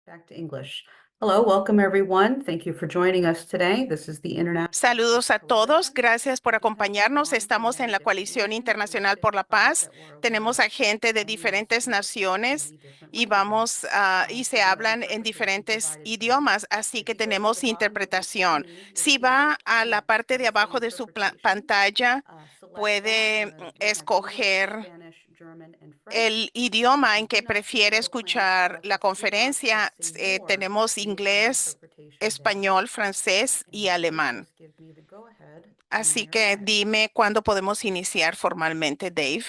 Back to English. Hello, welcome everyone. Thank you for joining us today. This is the International Saludos Peace a todos, Coalition. gracias por We do have acompañarnos. one from Estamos many en la different Coalición nations with Internacional por la 6 points Paz. that we're aware Tenemos of, a gente de and we diferentes speak naciones many different y languages. y se So we have hablan en interpretation diferentes provided for you. idiomas, así If que you go to the tenemos bottom of your interpretación. screen, you'll Si see va a la parte de display abajo de su interpretation. pantalla, Select that, puede and we have English, escoger Spanish, German, and French. el idioma If you en do que not see prefiere the plans escuchar above la the three dots that conferencia. say more, Tenemos you will find inglés, interpretation there. español, francés y And Dave, alemán. just give me the go ahead when Así you're que ready. dime cuándo podemos iniciar formalmente, Dave.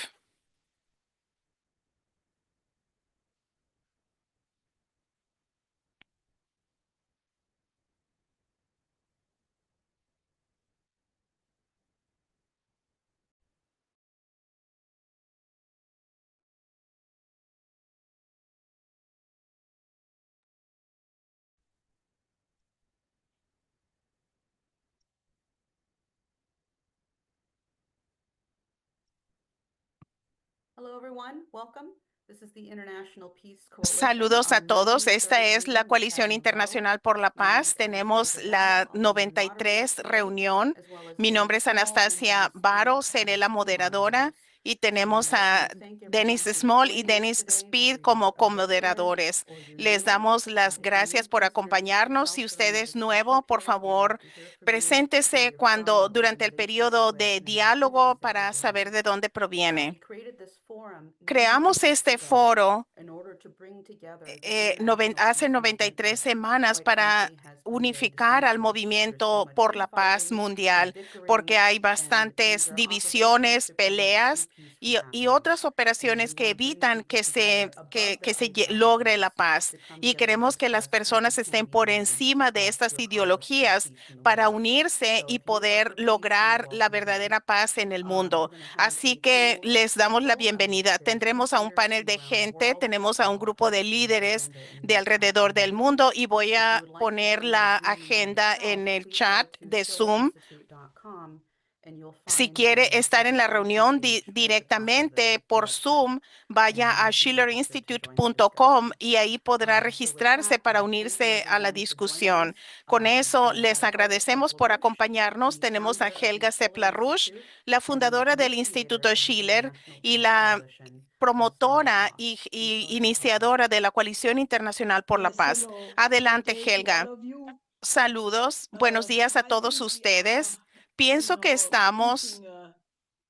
Hello, everyone. Welcome. This is the International Peace Coalition, Saludos a our todos. Esta 93rd es la meeting. We've had Coalición in a row. Internacional por la My name is Paz. Tenemos Anastasia Varo. la I'll be your moderator 93 today, reunión. as well as Mi Dennis nombre es Small and Anastasia Dennis Baro, Speed, seré la moderadora co-moderators. y And tenemos I just want a to thank Dennis everyone who's Small y joining us Dennis today, Speed whether como you're a listener comoderadores. or you're Les new. damos las If you're new, gracias por please introduce acompañarnos. yourself Si usted during the es discussion nuevo, por period. We'd favor, love to hear from you, where preséntese you're from, what durante el organizations you're periodo de with, and any activities diálogo that you're para doing. saber de dónde We proviene. created this forum 93 Creamos weeks este ago foro in order to bring together the international hace peace movement 93 that, semanas quite para frankly, has been very unificar al dysfunctional. There's so movimiento much por la paz infighting and mundial, porque bickering hay and things bastantes are operations divisiones, to prevent true peleas peace from y happening. otras And we operaciones que want to bring evitan people que together above their logre la ideologies paz. to come Y together to queremos que las discuss and personas estén continue por working encima de to estas accomplish true ideologías peace in the para world. unirse So y if you are poder for peace, you're lograr la welcome here. verdadera paz en el We're mundo. going to have Así a que panel of les damos la people, bienvenida. very Tendremos peace a un leaders panel from de around the gente, world. tenemos a un I'll grupo de post the líderes agenda in de the chat alrededor del room. mundo y voy If you a would like to poner join the la Zoom meeting agenda itself, en el please go chat to de Zoom. soarinstitute.com and you'll Si find quiere the estar en la registration reunión page right at the top of the directamente por website. Zoom, vaya And a if you're interested to join the schillerinstitute.com discussion. y ahí podrá So with registrarse that, para thank you unirse a la everyone for joining us. discusión. Con eso, les Helga agradecemos por Sepla-Rush, acompañarnos. the Tenemos a founder of the Helga Schiller Sepla-Rush, Institute la and the fundadora del initiator Instituto of the Schiller International y Peace la Coalition, Sandra promotora Fox. Please y go ahead, Helga. iniciadora de la Coalición Internacional por la Yes, Paz. hello. Good Adelante, day to all Helga. of you. Saludos. Buenos días a I todos think we are, ustedes. Pienso que estamos reaching a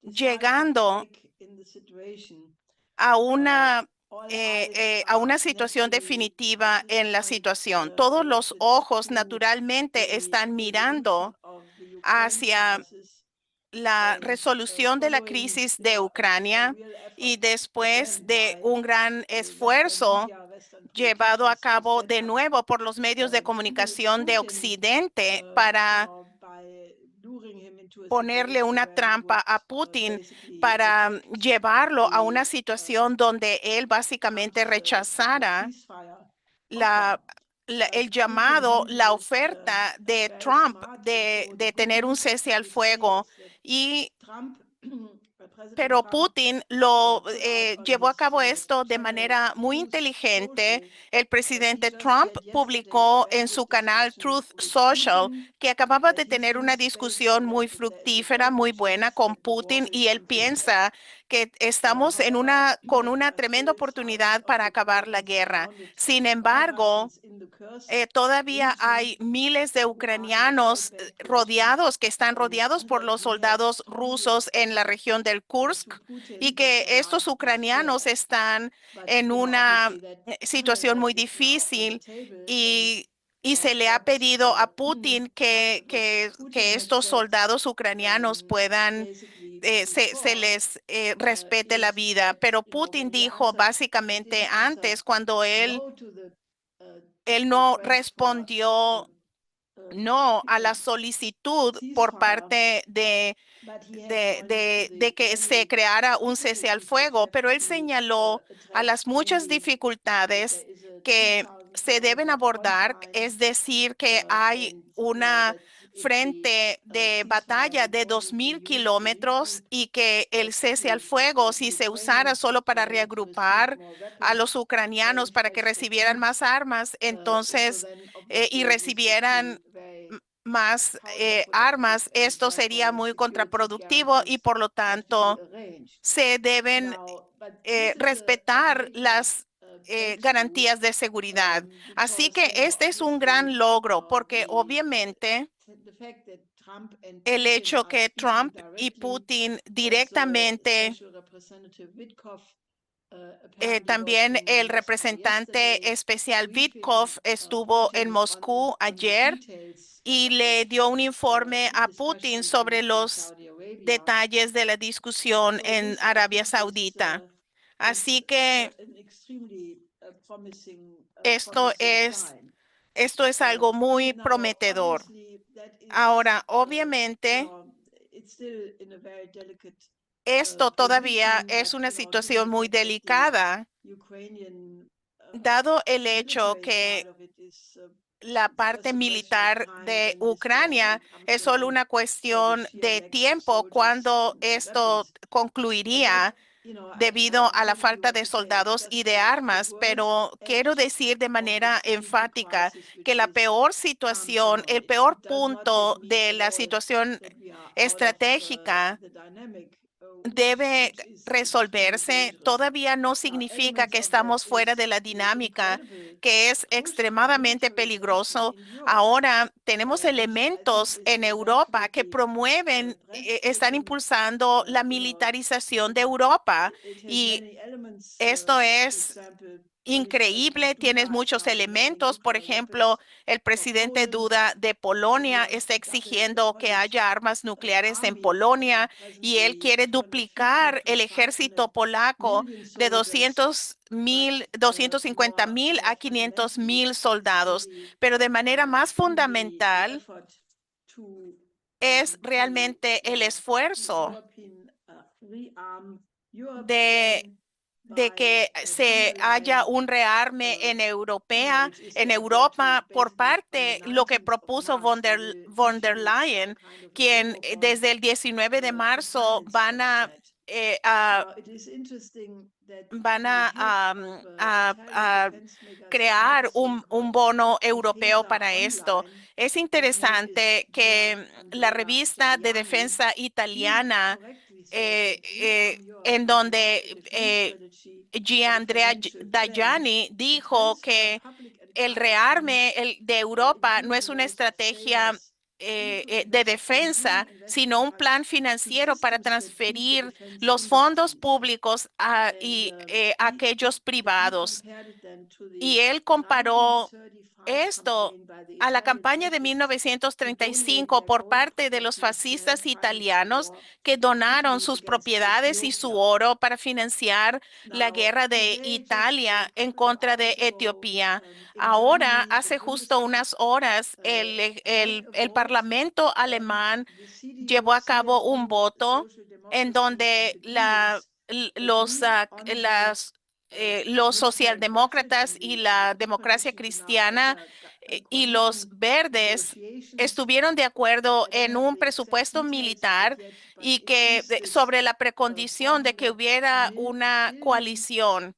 decisive llegando break in the situation. a All eyes a are una situación naturally definitiva at this en la point situación. Todos los directed ojos to naturalmente the están resolution mirando of the Ukraine hacia crisis la and resolución de la following crisis de a Ucrania real y effort después again de by un gran Western esfuerzo media, Western llevado a politicians to cabo set de up nuevo por los medios de comunicación de Putin, Occidente para by luring him into a ponerle situation una where he trampa would a Putin basically para reject llevarlo a una the situación donde él básicamente rechazara ceasefire offer. la, el But Putin llamado, handled la it oferta de very Trump smart. So the de good tener un news, cese al so to say, fuego. is that Y Trump, President pero Trump, Putin lo put out on llevó a his cabo esto de channel manera muy Truth inteligente. Social El that he presidente just Trump had yesterday a publicó very en good su canal discussion Truth with Social Putin, que acababa that de he tener una thinks based on discusión that muy that there is a very fructífera, good muy buena chance con that the war Putin will y él come to an end. piensa que estamos en However, con una there are tremenda still thousands oportunidad of para acabar la Ukrainians guerra. surrounded Sin by embargo, Russians in the Kursk todavía region hay miles de who are in a very ucranianos bad position rodeados, que están rodeados por and los who have soldados strongly rusos en la offered región del to Kursk y Putin that que their estos lives be ucranianos spared. están But en una obviously that situación muy that is now on the difícil table, and y se le ha what pedido a Putin what Putin que has estos said soldados ucranianos puedan basically se before les respete la is vida. that Pero when Putin he dijo answered, básicamente didn't answer antes, cuando no to the él no request for respondió no a la a solicitud por ceasefire, parte but he has pointed to de the que se many creara un cese al difficulties which fuego, have pero él to señaló a address, las muchas namely that there dificultades is a que 2,000 se deben kilometer front abordar, line es decir, que hay and una that frente de batalla de 2,000 kilómetros y que el cese al fuego, si se usara solo para reagrupar a los ucranianos para que recibieran más armas, entonces, y recibieran más armas, esto sería muy contraproductivo y por lo tanto se deben respetar las garantías de seguridad. Así que este es un gran logro porque obviamente el hecho que Trump y Putin directamente, también el representante especial Witkoff estuvo en Moscú ayer y le dio un informe a Putin sobre los detalles de la discusión en Arabia Saudita. Así que esto es algo muy prometedor. Ahora, obviamente, esto todavía es una situación muy delicada, dado el hecho que la parte militar de Ucrania es solo una cuestión de tiempo cuando esto concluiría debido a la falta de soldados y de armas, pero quiero decir de manera enfática que la peor situación, el peor punto de la situación estratégica debe resolverse. Todavía no significa que estamos fuera de la dinámica, que es extremadamente peligroso. Ahora tenemos elementos en Europa que promueven, están impulsando la militarización de Europa y esto es increíble, tienes muchos elementos. Por ejemplo, el presidente Duda de Polonia está exigiendo que haya armas nucleares en Polonia y él quiere duplicar el ejército polaco de 250,000 a 500,000 soldados. Pero de manera más fundamental es realmente el esfuerzo de que se haya un rearme en Europa por parte lo que propuso von der Leyen, quien desde el 19 de marzo eh, a- van a crear un bono europeo para esto. Es interesante que la revista de defensa italiana, en donde Gianandrea Dajani dijo que el rearme de Europa no es una estrategia de defensa, sino un plan financiero para transferir los fondos públicos a aquellos privados. Y él comparó esto a la campaña de 1935 por parte de los fascistas italianos que donaron sus propiedades y su oro para financiar la guerra de Italia en contra de Etiopía. Ahora, hace justo unas horas, el Parlamento alemán llevó a cabo un voto en donde los socialdemócratas y la democracia cristiana y los verdes estuvieron de acuerdo en un presupuesto militar y que sobre la precondición de que hubiera una coalición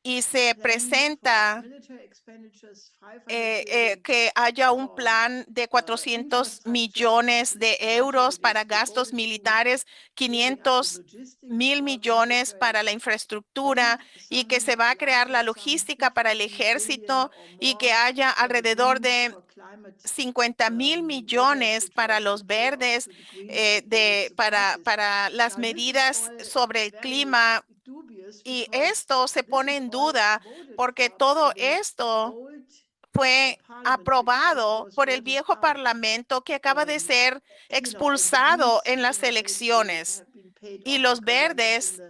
y se presenta que haya un plan de 400 millones de euros para gastos militares, 500,000 millones para la infraestructura y que se va a crear la logística para el ejército y que haya alrededor de 50,000 millones para los verdes, para las medidas sobre el clima. Y esto se pone en duda porque todo esto fue aprobado por el viejo parlamento que acaba de ser expulsado en las elecciones. Y los verdes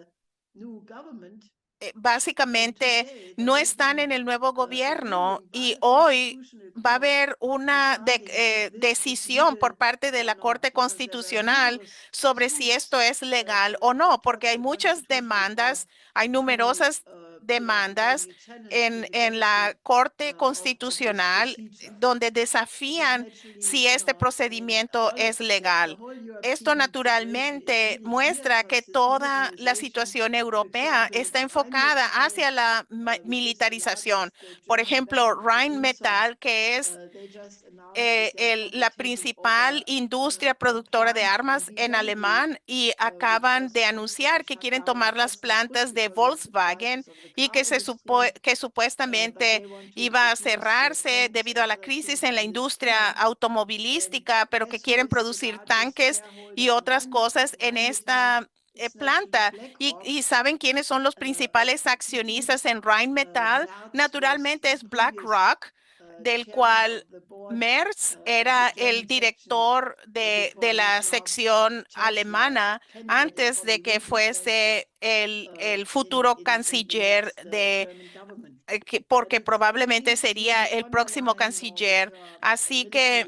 básicamente no están en el nuevo gobierno y hoy va a haber una decisión por parte de la Corte Constitucional sobre si esto es legal o no, porque hay muchas demandas, hay numerosas demandas en la Corte Constitucional donde desafían si este procedimiento es legal. Esto naturalmente muestra que toda la situación europea está enfocada hacia la militarización. Por ejemplo, Rheinmetall, que es la principal industria productora de armas en alemán, y acaban de anunciar que quieren tomar las plantas de Volkswagen y que supuestamente iba a cerrarse debido a la crisis en la industria automovilística, pero que quieren producir tanques y otras cosas en esta planta. Y ¿saben quiénes son los principales accionistas en Rheinmetall? Naturalmente es BlackRock, del cual Merz era el director de la sección alemana antes de que fuese el futuro canciller porque probablemente sería el próximo canciller. Así que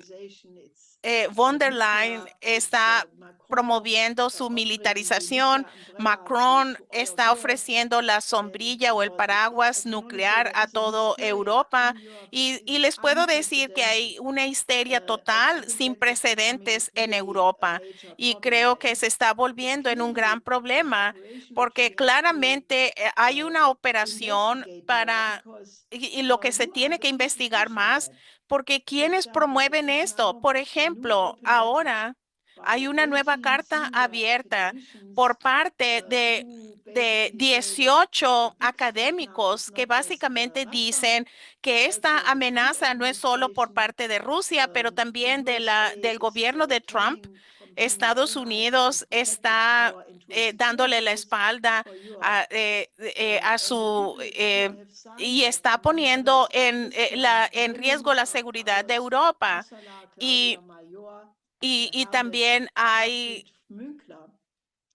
von der Leyen está promoviendo su militarización. Macron está ofreciendo la sombrilla o el paraguas nuclear a toda Europa. Y les puedo decir que hay una histeria total sin precedentes en Europa. Y creo que se está volviendo en un gran problema porque claramente hay una operación y lo que se tiene que investigar más, porque ¿quiénes promueven esto? Por ejemplo, ahora hay una nueva carta abierta por parte de 18 académicos que básicamente dicen que esta amenaza no es solo por parte de Rusia, pero también del gobierno de Trump. Estados Unidos está dándole la espalda a su y está poniendo en riesgo la seguridad de Europa. Y, y también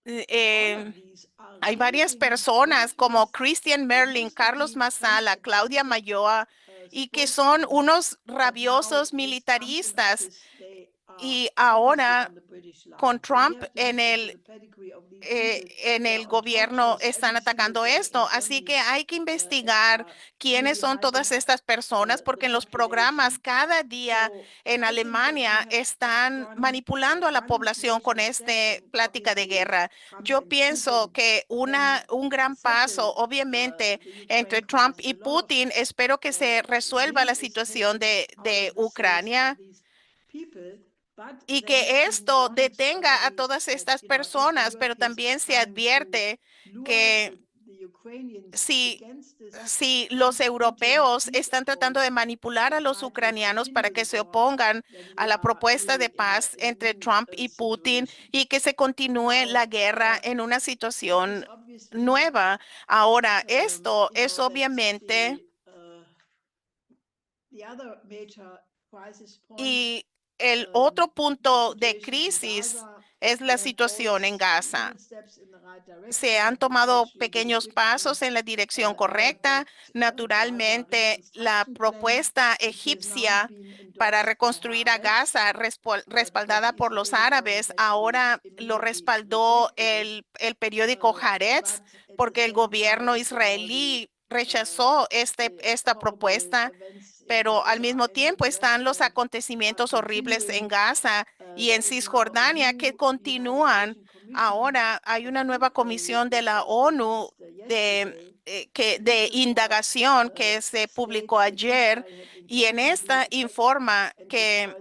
eh, hay varias personas como Christian Merlin, Carlos Massala, Claudia Mayoa, y que son unos rabiosos militaristas. Y ahora con Trump en el gobierno están atacando esto. Así que hay que investigar quiénes son todas estas personas, porque en los programas cada día en Alemania están manipulando a la población con este plática de guerra. Yo pienso que un gran paso, obviamente, entre Trump y Putin, espero que se resuelva la situación de Ucrania y que esto detenga a todas estas personas, pero también se advierte que si, si los europeos están tratando de manipular a los ucranianos para que se opongan a la propuesta de paz entre Trump y Putin y que se continúe la guerra en una situación nueva. Ahora, esto es obviamente y el otro punto de crisis es la situación en Gaza. Se han tomado pequeños pasos en la dirección correcta. Naturalmente, la propuesta egipcia para reconstruir a Gaza, respaldada por los árabes, ahora lo respaldó el periódico Haaretz, porque el gobierno israelí rechazó esta propuesta, pero al mismo tiempo están los acontecimientos horribles en Gaza y en Cisjordania que continúan. Ahora hay una nueva comisión de la ONU de indagación que se publicó ayer, y en esta informa que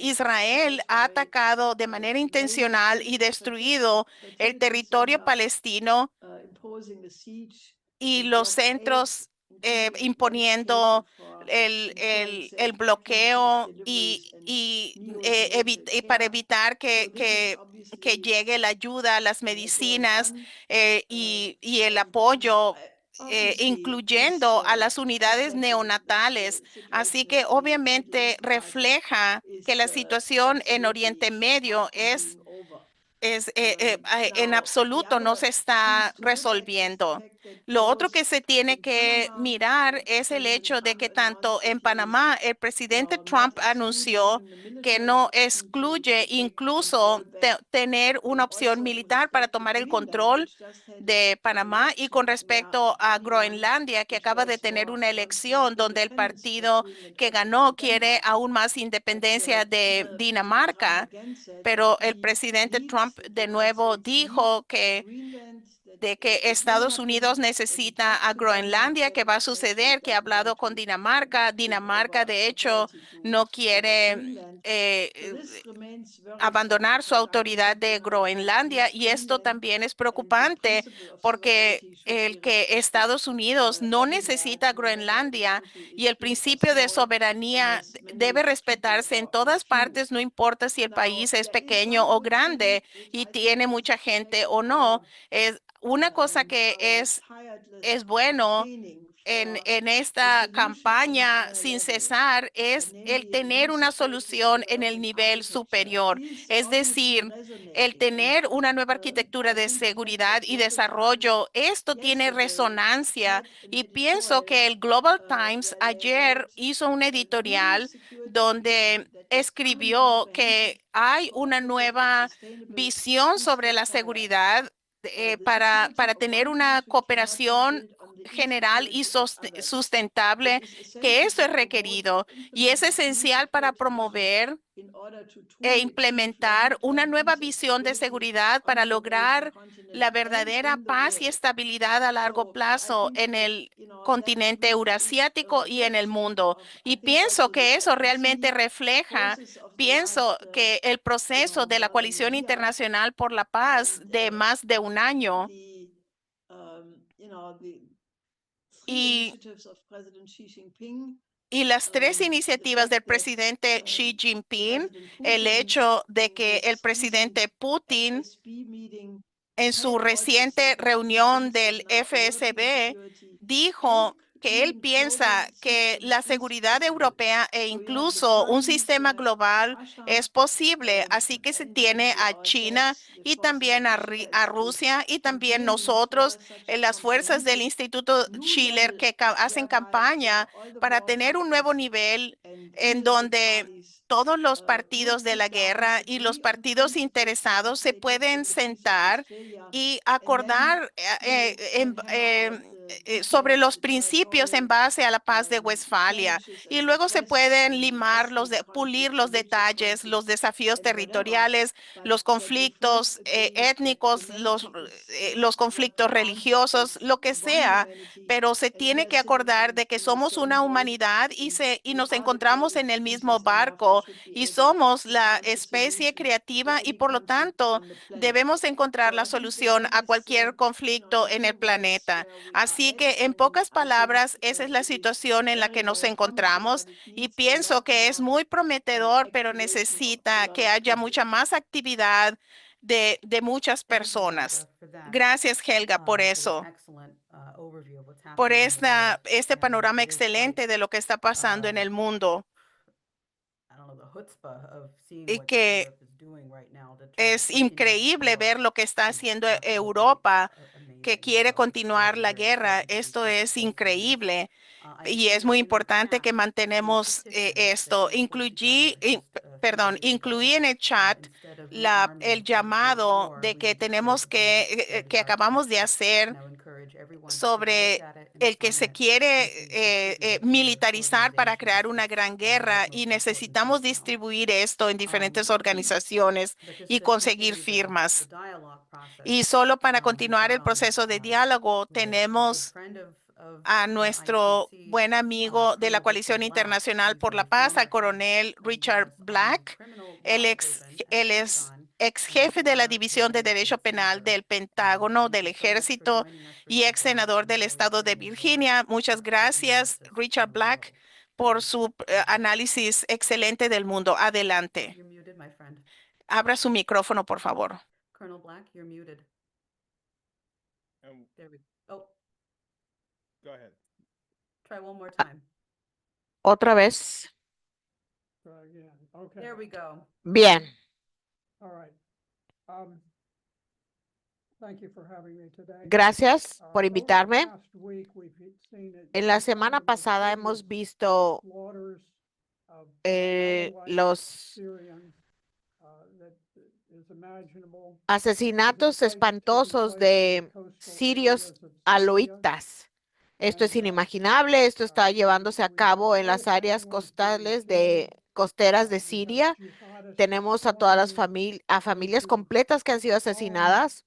Israel ha atacado de manera intencional y destruido el territorio palestino y los centros, imponiendo el bloqueo y para evitar que llegue la ayuda, las medicinas y el apoyo, incluyendo a las unidades neonatales. Así que obviamente refleja que la situación en Oriente Medio en absoluto no se está resolviendo. Lo otro que se tiene que mirar es el hecho de que tanto en Panamá el presidente Trump anunció que no excluye incluso tener una opción militar para tomar el control de Panamá, y con respecto a Groenlandia, que acaba de tener una elección donde el partido que ganó quiere aún más independencia de Dinamarca, pero el presidente Trump de nuevo dijo que Estados Unidos necesita a Groenlandia. ¿Qué va a suceder? Que ha hablado con Dinamarca. Dinamarca, de hecho, no quiere abandonar su autoridad de Groenlandia, y esto también es preocupante porque el que Estados Unidos no necesita Groenlandia y el principio de soberanía debe respetarse en todas partes, no importa si el país es pequeño o grande y tiene mucha gente o no. Es una cosa que es bueno en esta campaña sin cesar es el tener una solución en el nivel superior, es decir, el tener una nueva arquitectura de seguridad y desarrollo. Esto tiene resonancia, y pienso que el Global Times ayer hizo un editorial donde escribió que hay una nueva visión sobre la seguridad para tener una cooperación general y sustentable, que eso es requerido y es esencial para promover e implementar una nueva visión de seguridad para lograr la verdadera paz y estabilidad a largo plazo en el continente eurasiático y en el mundo. Y pienso que eso realmente refleja, pienso que el proceso de la Coalición Internacional por la Paz de más de un año y las tres iniciativas del presidente Xi Jinping, el hecho de que el presidente Putin en su reciente reunión del FSB dijo que él piensa que la seguridad europea e incluso un sistema global es posible. Así que se tiene a China y también a Rusia y también nosotros, las fuerzas del Instituto Schiller, que hacen campaña para tener un nuevo nivel en donde todos los partidos de la guerra y los partidos interesados se pueden sentar y acordar sobre los principios en base a la paz de Westfalia. Y luego se pueden pulir los detalles, los desafíos territoriales, los conflictos étnicos, los conflictos religiosos, lo que sea, pero se tiene que acordar de que somos una humanidad y nos encontramos en el mismo barco y somos la especie creativa, y por lo tanto debemos encontrar la solución a cualquier conflicto en el planeta. Así que, en pocas palabras, esa es la situación en la que nos encontramos, y pienso que es muy prometedor, pero necesita que haya mucha más actividad de muchas personas. Gracias, Helga, por eso, por este panorama excelente de lo que está pasando en el mundo, y que es increíble ver lo que está haciendo Europa, que quiere continuar la guerra. Esto es increíble y es muy importante que mantenemos esto. Incluí en el chat el llamado de que tenemos que acabamos de hacer sobre el que se quiere militarizar para crear una gran guerra, y necesitamos distribuir esto en diferentes organizaciones y conseguir firmas. Y solo para continuar el proceso de diálogo, tenemos a nuestro buen amigo de la Coalición Internacional por la Paz, al coronel Richard Black. Él es ex jefe de la División de Derecho Penal del Pentágono, del Ejército, y ex senador del estado de Virginia. Muchas gracias, Richard Black, por su análisis excelente del mundo. Adelante. Abra su micrófono, por favor. Colonel Black, you're muted. There we go. Go ahead. Try one more time. Otra vez. Try again. Okay. There we go. Bien. All right. Thank you for having me today. Gracias por Over the invitarme. past week, we've seen it En la semana pasada hemos visto slaughters of los Syrians that is imaginable. asesinatos espantosos de sirios aloítas. Esto es inimaginable. Esto está llevándose a cabo en las áreas costeras de Siria. Tenemos a todas las familias completas que han sido asesinadas,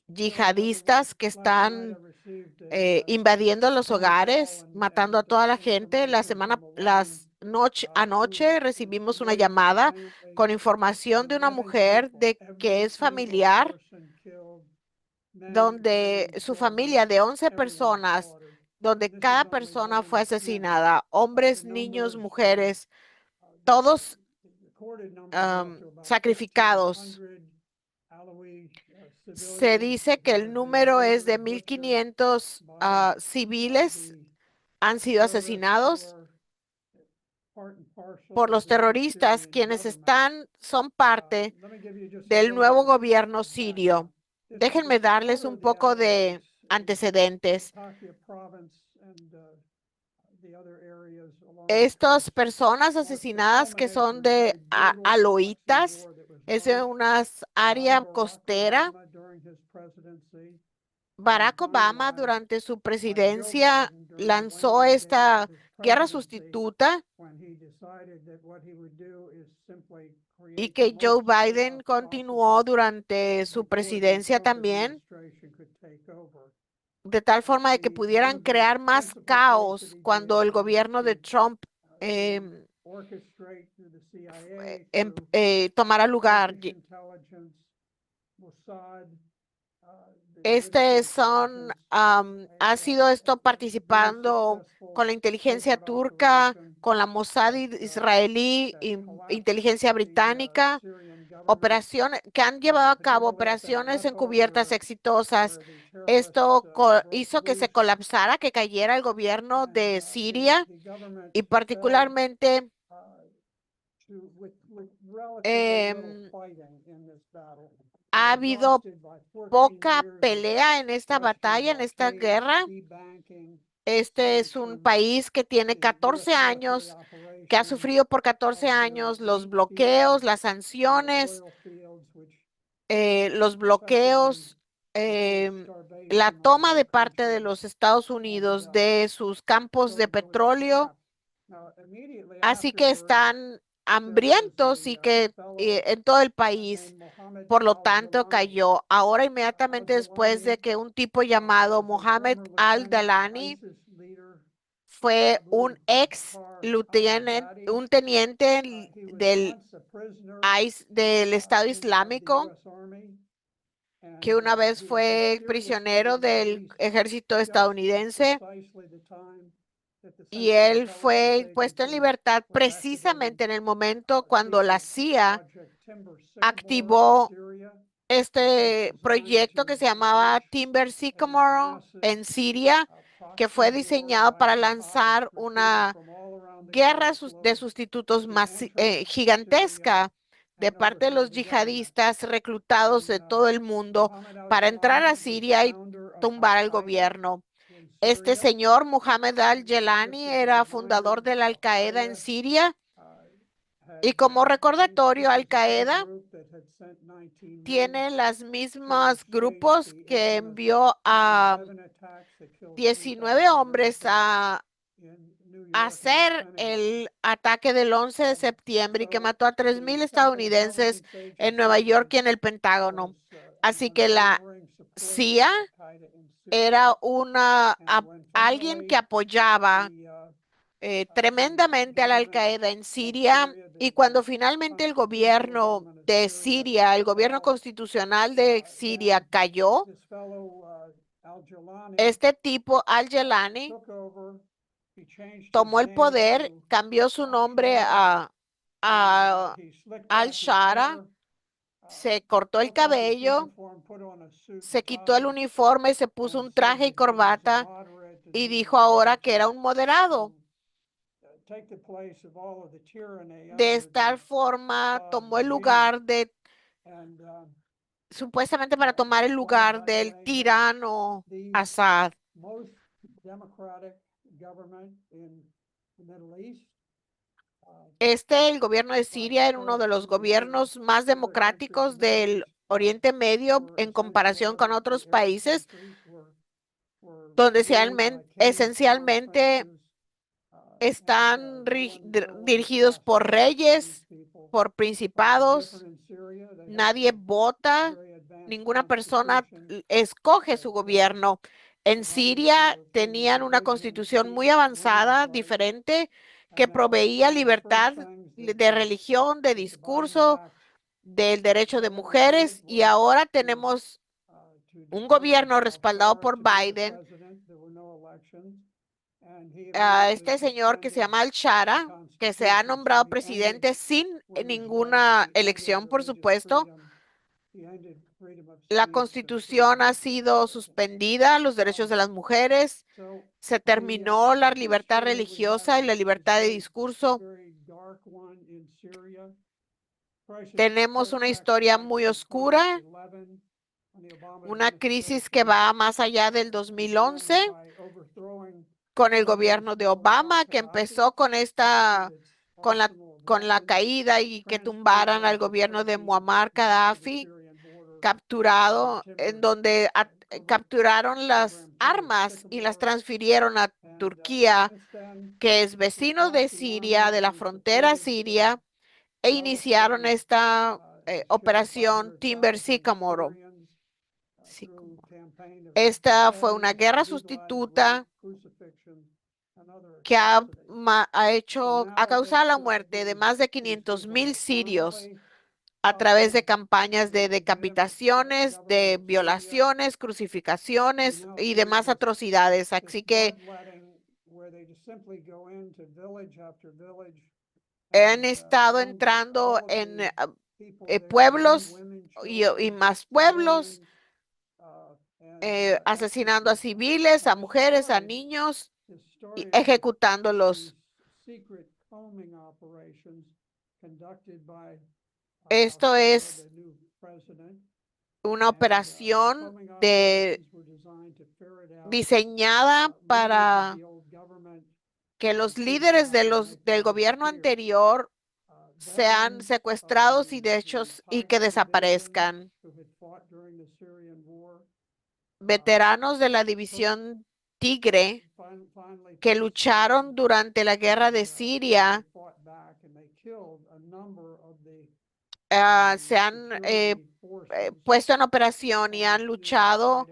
yihadistas que están invadiendo los hogares, matando a toda la gente. Anoche recibimos una llamada con información de una mujer de que es familiar, donde su familia de 11 personas, donde cada persona fue asesinada, hombres, niños, mujeres, todos sacrificados. Se dice que el número es de 1,500 civiles han sido asesinados por los terroristas, quienes son parte del nuevo gobierno sirio. Déjenme darles un poco de antecedentes. Estas personas asesinadas que son de aloítas, es de una área costera. Barack Obama durante su presidencia lanzó esta guerra sustituta y que Joe Biden continuó durante su presidencia también, de tal forma de que pudieran crear más caos cuando el gobierno de Trump tomara lugar. Ha sido esto participando con la inteligencia turca, con la Mossad israelí, inteligencia británica, operaciones que han llevado a cabo operaciones encubiertas exitosas. Esto hizo que se colapsara, que cayera el gobierno de Siria y particularmente ha habido poca pelea en esta batalla, en esta guerra. Este es un país que tiene 14 años, que ha sufrido por 14 años los bloqueos, las sanciones, la toma de parte de los Estados Unidos de sus campos de petróleo. Así que están hambrientos y que en todo el país, por lo tanto, cayó. Ahora, inmediatamente después de que un tipo llamado Mohammed al-Dalani fue un teniente del Estado Islámico, que una vez fue prisionero del ejército estadounidense, y él fue puesto en libertad precisamente en el momento cuando la CIA activó este proyecto que se llamaba Timber Sycamore en Siria, que fue diseñado para lanzar una guerra de sustitutos gigantesca de parte de los yihadistas reclutados de todo el mundo para entrar a Siria y tumbar al gobierno. Este señor Mohammed al-Jelani era fundador de la Al-Qaeda en Siria, y como recordatorio, Al-Qaeda tiene los mismos grupos que envió a 19 hombres a hacer el ataque del 11 de septiembre y que mató a 3,000 estadounidenses en Nueva York y en el Pentágono. Así que la CIA era alguien que apoyaba tremendamente a la Al-Qaeda en Siria, y cuando finalmente el gobierno de Siria, el gobierno constitucional de Siria cayó, este tipo al-Jelani tomó el poder, cambió su nombre a al-Shara, se cortó el cabello, se quitó el uniforme, se puso un traje y corbata y dijo ahora que era un moderado. De esta forma tomó el lugar de supuestamente para tomar el lugar del tirano Assad. Most democratic government in the Middle East. El gobierno de Siria era uno de los gobiernos más democráticos del Oriente Medio en comparación con otros países, donde esencialmente están dirigidos por reyes, por principados. Nadie vota, ninguna persona escoge su gobierno. En Siria tenían una constitución muy avanzada, diferente, que proveía libertad de religión, de discurso, del derecho de mujeres, y ahora tenemos un gobierno respaldado por Biden, a este señor que se llama Al-Shara, que se ha nombrado presidente sin ninguna elección, por supuesto. La Constitución ha sido suspendida, los derechos de las mujeres, se terminó la libertad religiosa y la libertad de discurso. Tenemos una historia muy oscura, una crisis que va más allá del 2011 con el gobierno de Obama, que empezó con la caída y que tumbaran al gobierno de Muammar Gaddafi, capturado, en donde capturaron las armas y las transfirieron a Turquía, que es vecino de Siria, de la frontera siria, e iniciaron esta operación Timber Sycamore. Esta fue una guerra sustituta que ha causado la muerte de más de 500,000 sirios a través de campañas de decapitaciones, de violaciones, crucificaciones y demás atrocidades. Así que han estado entrando en pueblos y más pueblos, asesinando a civiles, a mujeres, a niños y ejecutándolos. Esto es una operación diseñada para que los líderes del gobierno anterior sean secuestrados y que desaparezcan. Veteranos de la división Tigre que lucharon durante la guerra de Siria se han puesto en operación y han luchado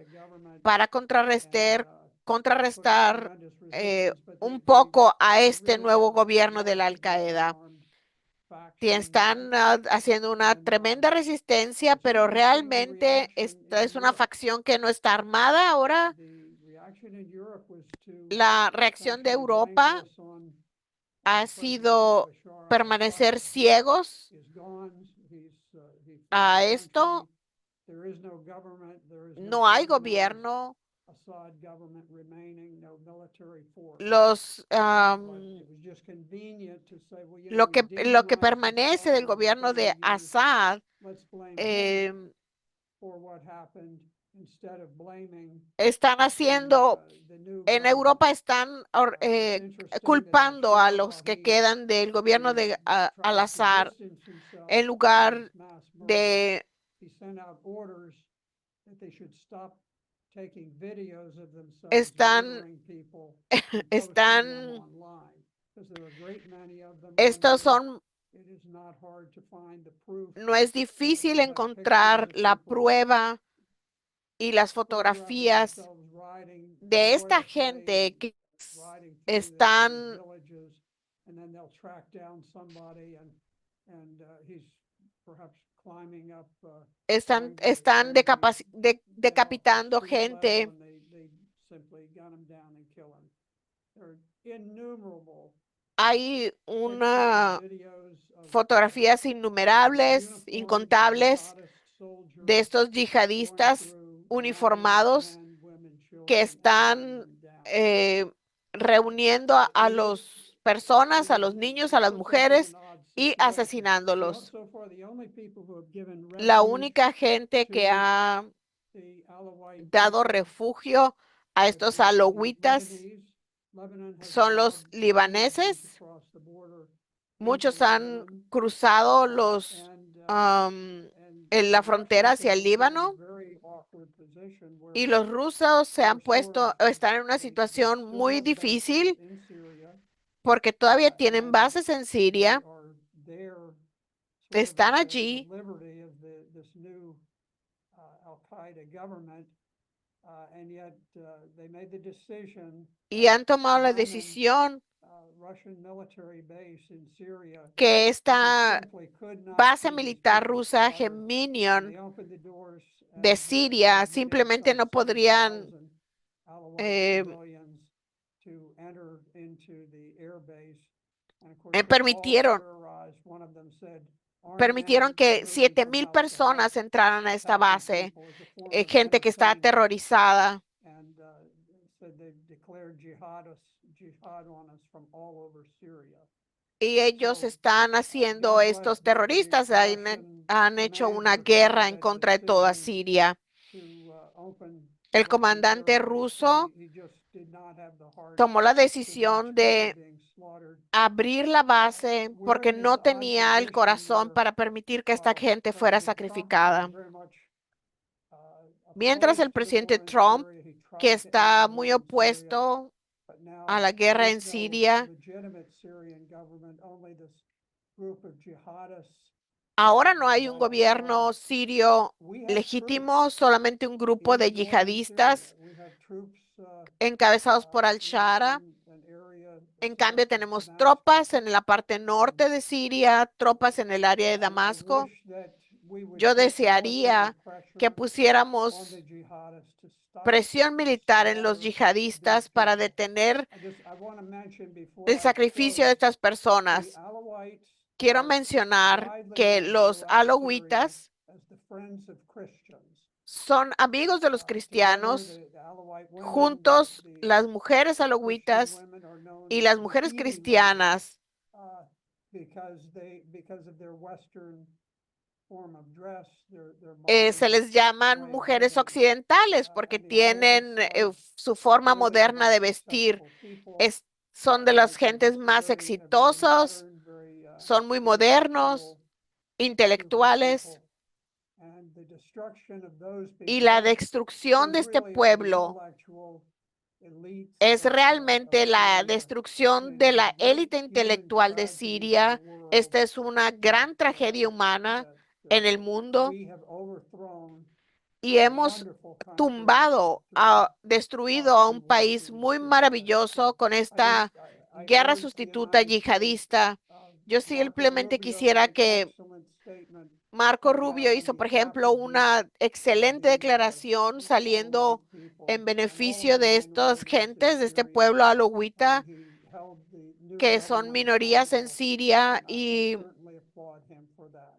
para contrarrestar un poco a este nuevo gobierno de la Al-Qaeda. Están haciendo una tremenda resistencia, pero realmente esta es una facción que no está armada ahora. La reacción de Europa ha sido permanecer ciegos a esto. No hay gobierno. Lo que permanece del gobierno de Assad están haciendo, en Europa están culpando a los que quedan del gobierno de Al-Assad en lugar de no es difícil encontrar la prueba y las fotografías de esta gente que están decapitando gente. Hay fotografías innumerables, incontables, de estos yihadistas uniformados que están reuniendo a las personas, a los niños, a las mujeres y Well, asesinándolos. so far, the only people who have given La refuge única gente que to ha the Alawite dado people refugio a has estos been the alowitas Lebanese. Lebanon has son los allowed libaneses. refugees across the border Muchos into han Lebanon, cruzado los and en la the frontera Russians hacia have el been put in a Líbano very awkward position where y los rusos se han they're sort puesto, of- están en una they situación still muy have bases difícil in Syria, porque todavía tienen and bases en they Siria, are there sort of están at the allí liberty of this new Al-Qaeda government, and yet they made the decision y han tomado la bombing, decisión Russian military base in Syria, que they esta simply could not base see these militar people rusa slaughtered. Geminion They opened the doors de and Siria admitted simplemente some no podrían 7,000 Alawite eh, civilians to enter into the air base. And of course, they all permitieron terrorized. One of them said, "Armed permitieron men que moving 7,000 from house to personas house, entraran a esta attacking base, people as a form of gente que está entertainment." aterrorizada. And said they declared jihad on us from all over Syria. Y ellos So, están haciendo God bless estos the terroristas, Russian han hecho una commander who made guerra en that contra de toda decision Siria. to open El Russian comandante air base, ruso but he just did not have the heart tomó la to watch decisión people de being slaughtered. abrir la base We're porque in this no odd tenía el position corazón where para permitir que esta gente fuera President Trump sacrificada. very much Mientras el opposed to the presidente war in Trump, Syria, he que tried to end está the muy war in Syria, opuesto but now a la there guerra is en no Siria, legitimate Syrian government, only this group of jihadists. ahora no hay un led by Assad. gobierno sirio We have legítimo, troops solamente un grupo in de northern yihadistas Syria. We have troops encabezados por in al-Shara. an area En south cambio, of tenemos Damascus. tropas en la parte norte de Siria, tropas en el área de I Damasco. wish that we would Yo put military desearía que pressure on pusiéramos the jihadists to stop presión the militar en los slaughter of yihadistas these para people. detener I want to mention before el I sacrificio de close, estas the personas. Alawites Quiero are mencionar widely que known los throughout Syria alowitas as the friends of Christians. son amigos de los Together, cristianos. the Alawite women, Juntos, the las mujeres Christian alowitas women are known y as las the mujeres healing women, cristianas because of their Western form of dress, their se modern les llaman way of mujeres living. occidentales porque The tienen Alawites su forma are really the moderna de most vestir. successful people. Son de las They gentes más very exitosos, modern, very, son muy modernos, intellectual intelectuales, people. And the destruction of those y people la destrucción de is este really the pueblo intellectual elites es of realmente la Syria. destrucción de la It's a great élite human intelectual de tragedy for the Siria. world Esta es una gran that, tragedia humana that, en el mundo we have overthrown y a hemos wonderful country tumbado, through destruido a un proxy país warfare. muy maravilloso con esta guerra urge the sustituta United States, yihadista. Yo Marco simplemente Rubio quisiera had an que excellent statement Marco coming Rubio out on hizo, por behalf ejemplo, of una excelente declaración saliendo Alawite people en and all beneficio of the de estas minorities in gentes, de este Syria. pueblo alawita, He held the new que son government minorías en accountable, Siria, and I y, certainly applaud him for that.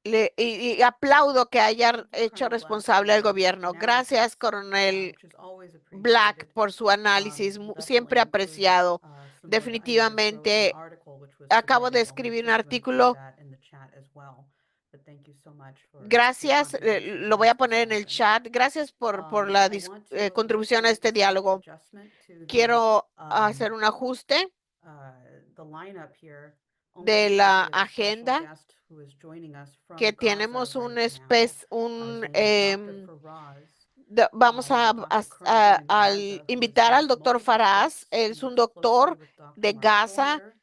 y aplaudo que haya hecho Colonel Black, responsable for al your gobierno. Gracias, analysis, coronel which is always Black, appreciated. por su análisis, You definitely siempre included, apreciado. some of the ideas. Wrote an Definitivamente, article which was acabo de submitted. I'll make escribir un sure to include artículo. that in the chat as well. But thank you so much for your Gracias, contribution lo to voy a this poner en el discussion. chat. Gracias por la I want to contribución a make este a slight diálogo. adjustment to the, Quiero hacer un ajuste the lineup here, de only la because we have a special agenda, guest who is joining us from que Gaza tenemos un right now. un His name is Dr. Faraz. vamos He's a a, doctor currently in al Gaza who has invitar al led doctor multiple Faraz. trips Él es un closely doctor with Dr. de Mark Gaza Perlmutter,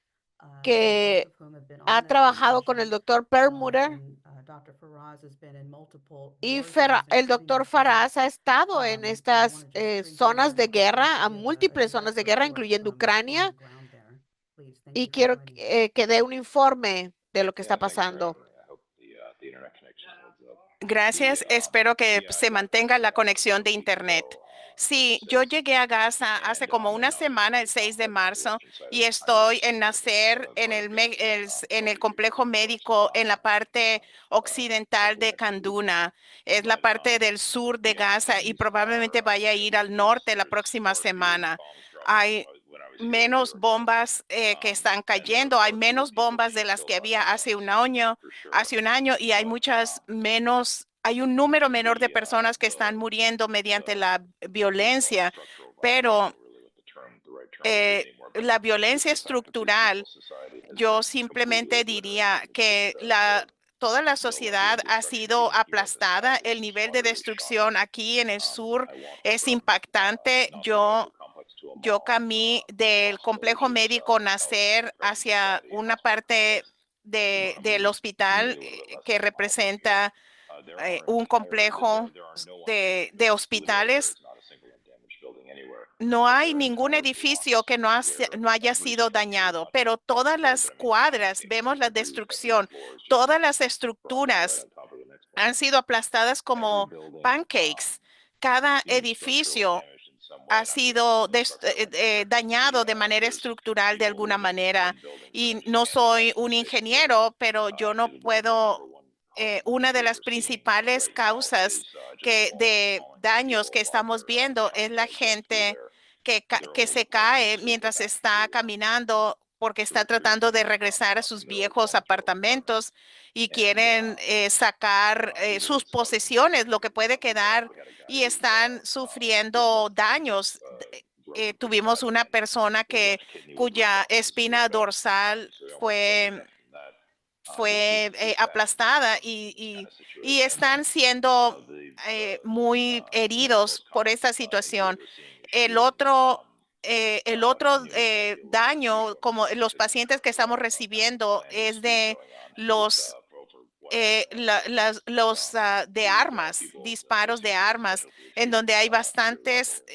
both que of whom have been ha on this trabajado con el discussion. doctor Perlmutter, And Dr. Faraz has been in multiple y war zones, el including doctor Ukraine. Faraz ha estado en So I estas want to just bring to zonas de you so guerra, a we have múltiples a zonas de direct guerra, report incluyendo from on Ucrania, the ground there. Please, thank y you for quiero joining us. que dé un informe de lo que está pasando. Gracias. Espero que se mantenga la conexión de Internet. Sí, yo llegué a Gaza hace como una semana, el 6 de marzo, y estoy en Nasser, en el complejo médico en la parte occidental de Kanduna. Es la parte del sur de Gaza y probablemente vaya a ir al norte la próxima semana. Hay menos bombas que están cayendo. Hay menos bombas de las que había hace un año y hay muchas menos, hay un número menor de personas que están muriendo mediante la violencia, pero la violencia estructural, yo simplemente diría que toda la sociedad ha sido aplastada. El nivel de destrucción aquí en el sur es impactante. Yo caminé del complejo médico Nacer hacia una parte del hospital que representa un complejo de hospitales. No hay ningún edificio que no haya sido dañado, pero todas las cuadras vemos la destrucción. Todas las estructuras han sido aplastadas como pancakes. Cada edificio ha sido dañado de manera estructural de alguna manera. Y no soy un ingeniero, pero yo no puedo. Una de las principales causas de daños que estamos viendo es la gente que se cae mientras está caminando porque está tratando de regresar a sus viejos apartamentos y quieren sacar sus posesiones, lo que puede quedar, y están sufriendo daños. Tuvimos una persona cuya espina dorsal fue aplastada y están siendo muy heridos por esta situación. El otro daño, como los pacientes que estamos recibiendo, es de los de armas, disparos de armas, en donde hay bastantes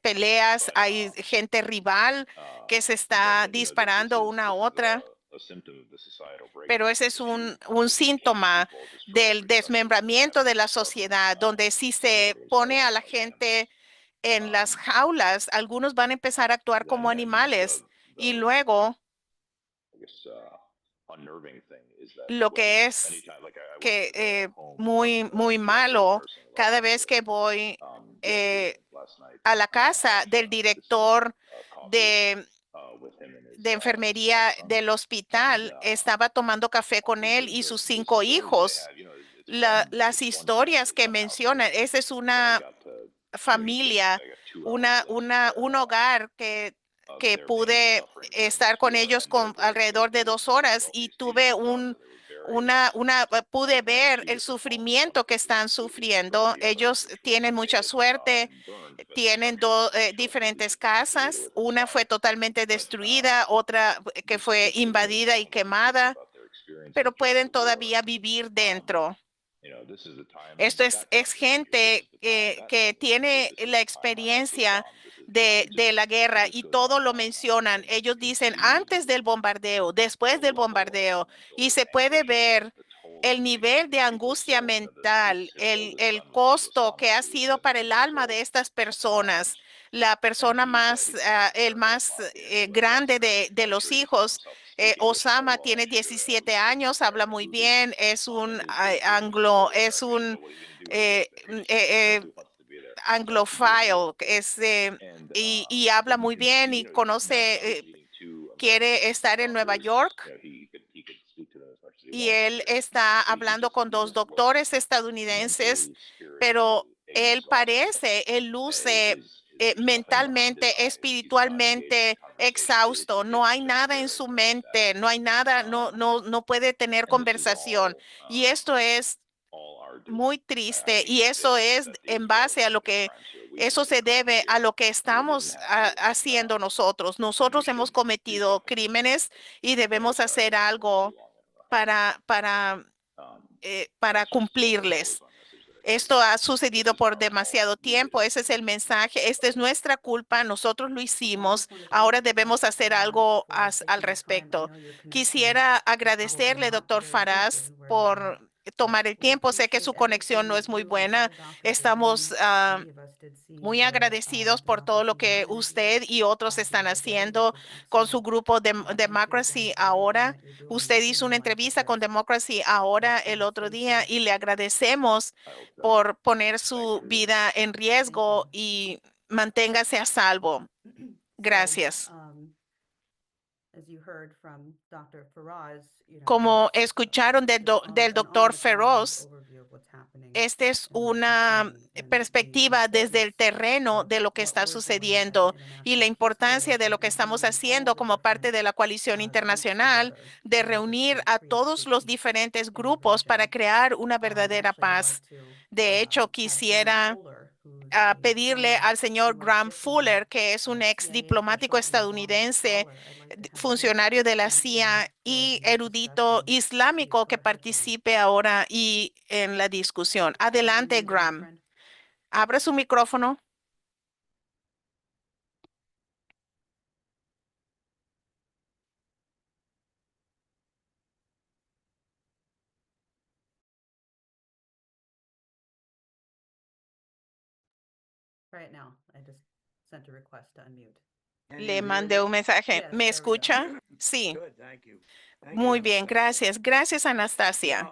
peleas, hay gente rival que se está disparando una a otra. Pero ese es un síntoma del desmembramiento de la sociedad, donde si se pone a la gente en las jaulas, algunos van a empezar a actuar como animales y luego lo que es muy malo, cada vez que voy a la casa del director de enfermería del hospital, estaba tomando café con él y sus 5 hijos. Las historias que mencionan, esa es una familia, un hogar que pude estar con ellos con alrededor de 2 horas y pude ver el sufrimiento que están sufriendo. Ellos tienen mucha suerte, tienen diferentes casas. Una fue totalmente destruida, otra que fue invadida y quemada, pero pueden todavía vivir dentro. Esto es gente que tiene la experiencia de la guerra y todo lo mencionan. Ellos dicen antes del bombardeo, después del bombardeo, y se puede ver el nivel de angustia mental, el costo que ha sido para el alma de estas personas. La persona el más grande de los hijos, Osama, tiene 17 años, habla muy bien, es un anglophile, y habla muy bien y quiere estar en Nueva York. Y él está hablando con 2 doctores estadounidenses, pero él luce mentalmente, espiritualmente exhausto. No hay nada en su mente, no hay nada, no puede tener conversación. Y esto es muy triste y eso se debe a lo que estamos haciendo nosotros. Nosotros hemos cometido crímenes y debemos hacer algo para cumplirles. Esto ha sucedido por demasiado tiempo. Ese es el mensaje. Esta es nuestra culpa. Nosotros lo hicimos. Ahora debemos hacer algo al respecto. Quisiera agradecerle, doctor Faraz, por tomar el tiempo. Sé que su conexión no es muy buena. Estamos muy agradecidos por todo lo que usted y otros están haciendo con su grupo de Democracy Ahora. Usted hizo una entrevista con Democracy Ahora el otro día y le agradecemos por poner su vida en riesgo y manténgase a salvo. Gracias. As you heard from Dr. Faraz, Como it's, escucharon del an doctor on-the-ground Feroz, overview of what's happening esta es in una Washington and the perspectiva desde el importance terreno of de lo que what está we're doing as sucediendo y international la peace importancia corps de and lo que estamos bringing all haciendo the como parte different de la coalición groups internacional together de in order reunir to a create todos true los peace diferentes in the grupos para region. crear una I verdadera actually would like paz. to De hecho, have Dan quisiera Fuller, who's pedirle former al señor U.S. Graham diplomat, Fuller, que es un ex CIA diplomático official, and Islamic estadounidense, scholar. I'd like to have him funcionario de la jump in CIA for y the erudito discussion. islámico, Please que go ahead, Graham. participe ahora y en la discusión. Adelante, Unmute, my Graham. friend. Abra su micrófono. Try it now. I just sent a request to unmute. Le mandé un mensaje. Yes, ¿Me there we go. escucha? Sí. Good, thank you. Thank you, Muy bien, Anastasia. gracias. Gracias, Anastasia.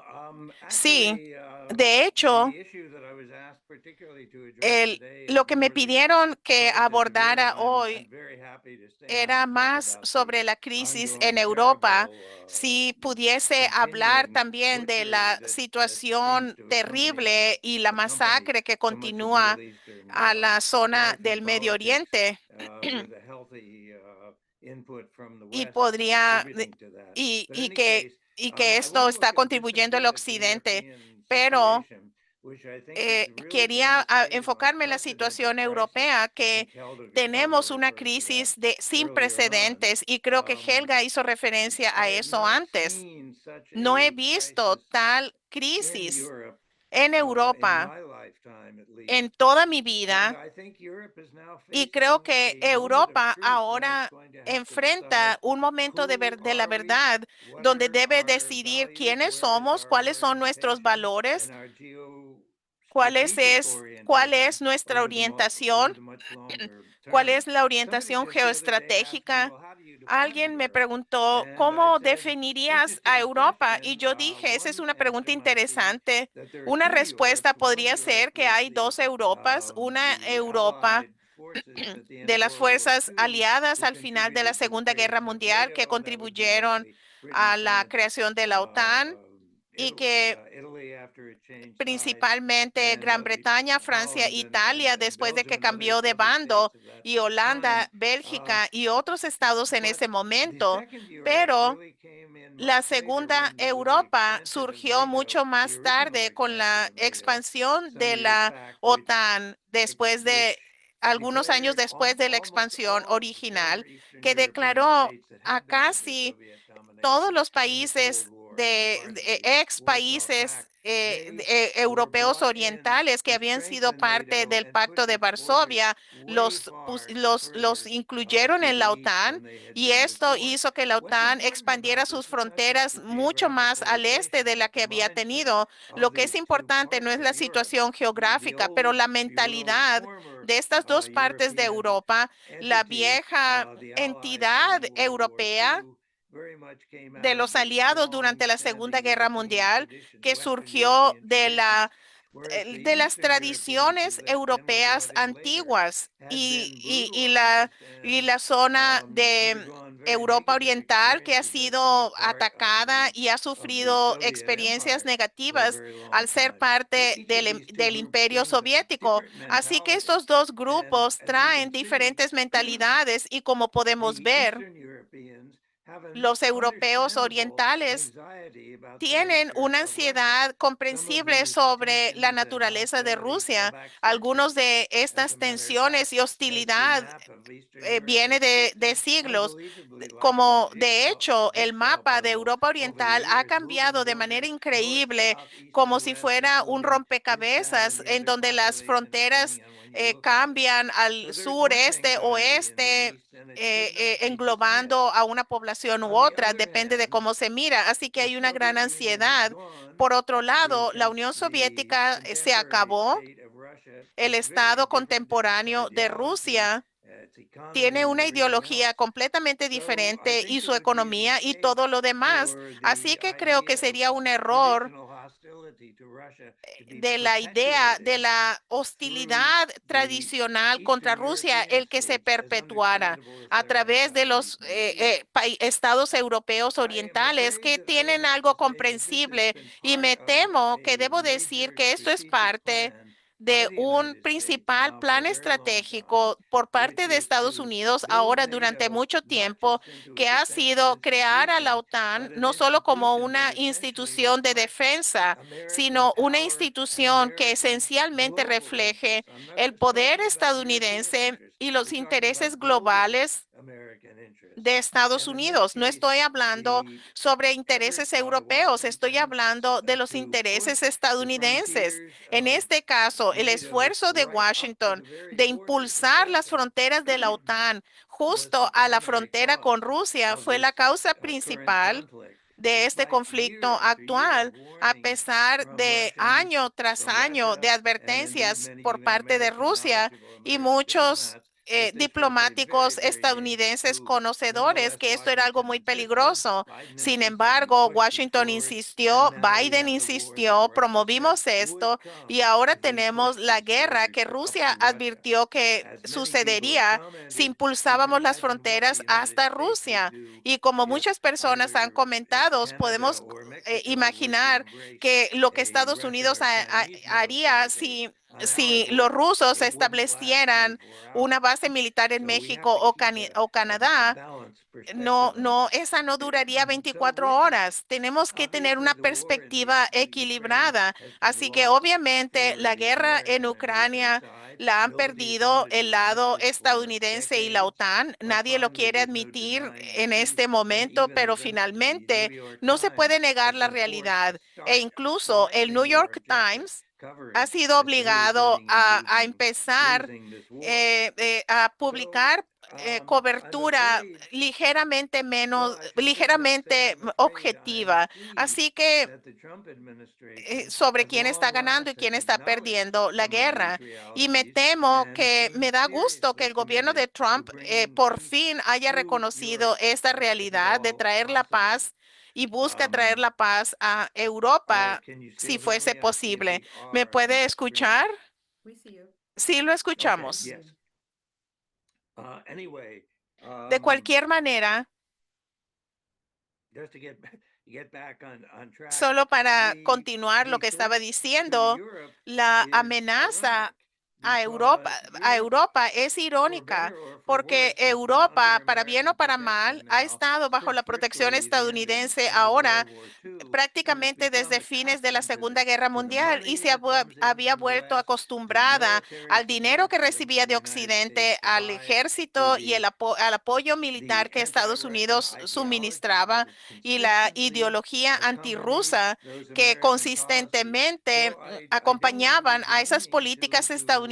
Yeah, Sí, actually, de hecho, the issue that I was asked particularly to address el, today lo is que me more the pidieron que crisis of abordara Europe. hoy I'm very happy to stay on era to talk más about the sobre la crisis en ongoing Europa. terrible, Si pudiese hablar continuing también de butchery la that seems situación to terrible y la accompany masacre que so much of continúa Middle Eastern a la zona life and del Medio politics, Oriente with a healthy input from the y West podría contributing to that. y, But in y any que case, y que I esto want to está look at just a contribuyendo al bit at the Occidente, European pero situation, which I think is really in quería a state of enfocarme en la unprecedented situación crisis. europea, I que think Helga tenemos una referred to that crisis sin earlier on. precedentes y creo que Helga hizo referencia a I have eso not antes. seen such No he a visto crisis tal in crisis Europe en in Europa my lifetime at least. en toda mi And vida I think Europe is now y creo facing que a moment of Europa truth when it's ahora going to have to enfrenta decide un momento who de la are we, verdad what donde are debe our decidir values, quiénes where is somos, our cuáles son nuestros orientation valores, and our cuál geostrategic es orientation nuestra over orientación, the much longer cuál term. es la Somebody orientación just the other day asked me, geoestratégica. well, how do you define Alguien me Europe? preguntó, And I ¿cómo said, definirías a interesting Europa? Y question. yo dije, esa es One una pregunta answer might be interesante. that there are Una two respuesta Europes. One podría ser Europe que is hay dos Europas, una the Europa Allied forces at the end de of las World War fuerzas II aliadas who al final de la contributed to the Segunda Guerra creation of Mundial, que NATO. That would be contribuyeron mainly Britain, a la France, creación de la OTAN y que Italy after it changed sides, principalmente and Gran Bretaña, Francia, Holland Italia, and después de Belgium que and cambió de other bando, states of that y Holanda, time. Bélgica y otros estados en But ese the momento. second Europe Pero really came in la much later segunda with the Europa expansion of surgió NATO, mucho the más original tarde con expansion la of NATO expansión some de years la back, OTAN, después de which algunos años declared después de la almost expansión all of the former original, Eastern que European declaró states that a had been under casi Soviet todos domination los in the Cold países War and de, part of de the ex Warsaw países Pact. They were europeos brought in orientales que to habían sido strengthen parte NATO del and Pacto push de its borders Varsovia, way far los further incluyeron to en the la east OTAN than they had y been esto before. hizo que la What's OTAN important expandiera about this sus is not just fronteras the mucho más geographical al este location, de la but que the había mindset tenido. Lo of que es these two importante no parts es la of Europe. situación The geográfica, pero older, la if you will, the mentalidad former de estas dos partes de European Europa, la entity, vieja the Allies entidad during World War europea II, very much came de out of los the aliados durante la Segunda long-standing Guerra European Mundial, traditions, que Western surgió European de traditions, whereas the de las Eastern Europeans who tradiciones licked in were europeas brought in later antiguas had been y brutalized and la zona de undergone very Europa negative Oriental, que ha experiences as being sido part atacada y ha of the sufrido Soviet experiencias Empire for a negativas very long al ser time. So parte each of these two del groups Imperio brings a Soviético. different Así que mentality. estos dos And grupos as we traen can see, diferentes mentalidades y como the podemos ver, Eastern Europeans have an los europeos understandable orientales anxiety about the tienen nature una of Russia. ansiedad Some of comprensible these sobre la tensions and naturaleza de hostilities go Rusia. back Algunos centuries. de As a estas matter of tensiones fact, y as the hostilidad map of Eastern Europe viene is de shifting siglos. unbelievably like a Como de hecho el jigsaw mapa de puzzle Europa over the Oriental ha years, moving cambiado de manera borders north, increíble, south, east, como and si west, fuera un including this, that, and rompecabezas the en other donde las population, fronteras depending on when you look at it. cambian So al there's sur, much este, anxiety in the oeste, east, and it should not be dismissed. englobando a una población u On the otra, other depende de hand, cómo se mira. Así que the hay una gran Soviet Union is ansiedad. gone, Por otro lado, la since Unión the Soviética se contemporary acabó. state of Russia El is very estado different in its contemporáneo de ideology, Rusia its economy, tiene and una everything ideología else. completamente So I diferente y think it su would be a economía y mistake todo lo demás. for Así the que creo que idea of sería un error traditional hostility de la idea de la hostilidad tradicional contra Rusia, el que se perpetuara a través de los estados europeos orientales que tienen algo comprensible. Y me temo que debo decir que esto es parte de un principal plan estratégico por parte de Estados Unidos ahora durante mucho tiempo, que ha sido crear a la OTAN no solo como una institución de defensa, sino una institución que esencialmente refleje el poder estadounidense y los intereses globales de Estados Unidos. No estoy hablando sobre intereses europeos, estoy hablando de los intereses estadounidenses. En este caso, el esfuerzo de Washington de impulsar las fronteras de la OTAN justo a la frontera con Rusia fue la causa principal de este conflicto actual, a pesar de año tras año de advertencias por parte de Rusia y muchos diplomáticos estadounidenses conocedores que esto era algo muy peligroso. Sin embargo, Washington insistió, Biden insistió, promovimos esto y ahora tenemos la guerra que Rusia advirtió que sucedería si impulsábamos las fronteras hasta Rusia. Y como muchas personas han comentado, podemos imaginar que lo que Estados Unidos haría si los rusos establecieran una base militar en México o Canadá. Esa no duraría 24 horas. Tenemos que tener una perspectiva equilibrada. Así que obviamente la guerra en Ucrania la han perdido el lado estadounidense y la OTAN. Nadie lo quiere admitir en este momento, pero finalmente no se puede negar la realidad. E incluso el New York Times ha sido obligado a empezar a publicar cobertura ligeramente objetiva. Así que sobre quién está ganando y quién está perdiendo la guerra. Y me temo que me da gusto que el gobierno de Trump por fin haya reconocido esta realidad de traer la paz y busca traer la paz a Europa si fuese posible. ¿Me puede escuchar? We see you. Sí, lo escuchamos. Yes. Anyway, De cualquier manera, just to get back on track. solo para the- continuar lo the que estaba threat to diciendo, Europe la is amenaza ironic a because Europa es for irónica better or for porque worse, has been Europa, under para bien o American para mal, protection ha now estado bajo la since protección virtually the estadounidense end of ahora World War II, and it's prácticamente become desde fines de la accustomed to Segunda Guerra the Mundial y money se that comes in había from the vuelto West, to the acostumbrada military al dinero que support recibía the de United States Occidente, al provides, to ejército y al apoyo militar the que Estados Unidos anti-Russia ideology suministraba that y la consistently ideología accompanied antirrusa those que American consistentemente policies. So I don't acompañaban want to a be esas demeaning políticas to estadounidenses.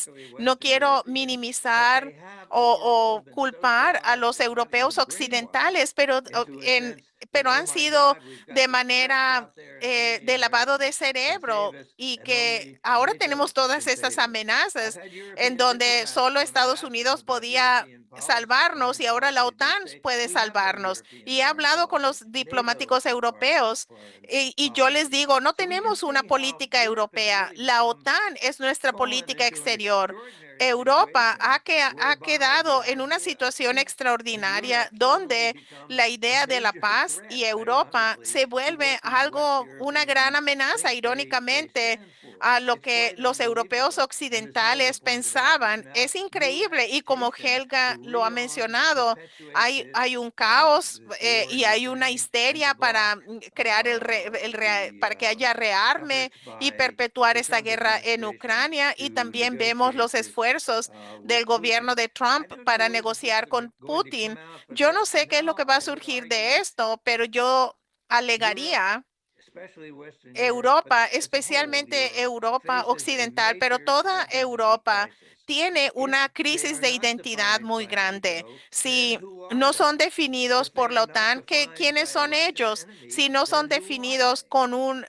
particularly No Western quiero Europeans, but minimizar they have o overall been culpar a los socialized, if not europeos even brainwashed, occidentales, into a sense that, pero oh han my sido God, we've got de these threats manera out there, and de only lavado de America can cerebro save us, y and que only ahora NATO tenemos todas can esas save us. I've amenazas had en European donde diplomats, solo when I Estados asked them Unidos about podía European policy, salvarnos foreign y ahora la policy, they'd OTAN say, puede we have no salvarnos. European Y he foreign hablado con policy. los NATO diplomáticos is our europeos foreign y yo les policy. digo, no So you can tenemos una see how política Europe has europea. really La become OTAN es nuestra fallen política into an exterior. extraordinary Europa situation ha whereby quedado the en una idea of situación peace in extraordinaria Europe suddenly donde becomes la a idea de la major paz threat, y Europa ironically, se to vuelve what the West algo, una gran Europeans amenaza, think they irónicamente, stand for. a lo It's que quite los europeos unbelievable. And as Helga occidentales pointed out, there's pensaban. now Es new increíble y como agitation Helga to lo ha rearm, to mencionado, perpetuate hay un this caos war y in hay una Ukraine, and to histeria para block crear para que haya rearme efforts y by perpetuar the esta Trump guerra en administration Ucrania. Y to también vemos negotiate los this esfuerzos with del gobierno Putin. de I Trump don't know para where this is negociar con going to Putin. come out, but Yo no sé qué es lo now que va a I would surgir de argue esto, pero yo Europe, alegaría especially Western Europe, but Europa, as a whole especialmente Europe, Europa faces a occidental, pero major toda identity Europa crisis. tiene If una they crisis are de not identidad defined muy by grande. NATO, then Si who are no son they? definidos If they por are la not OTAN, defined ¿quiénes by a son Russian ellos? enemy, Si no son then who are definidos they? con un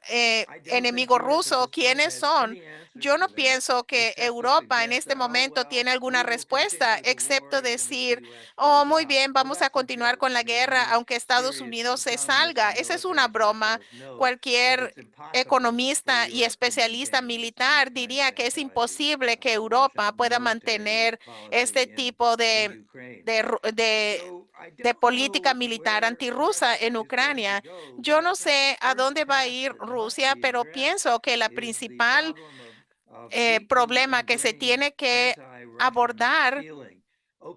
I don't think enemigo Europe at ruso, this point ¿quiénes has son? any answers Yo no to that, pienso que except to Europa en suggest este that, oh, momento well, tiene alguna we will respuesta, continue the excepto war even if the decir, US oh, pulls muy out. bien, Well, vamos a that's a continuar joke. con I la mean, guerra any aunque Estados serious Unidos se economist salga. and Esa es una military broma. specialist knows that Cualquier it's impossible for economista y Europe to especialista maintain any militar kind diría of que es anti imposible que Europa Russian pueda military mantener policy este tipo in Ukraine. de, ru- de, So I de don't política know militar where antirrusa Russia en is going to Ucrania. go, but Yo I no think the sé a first dónde va a task ir that must Rusia, be pero addressed pienso que la is the principal problem of problema deeply que se ingrained tiene que anti-Russian abordar feeling.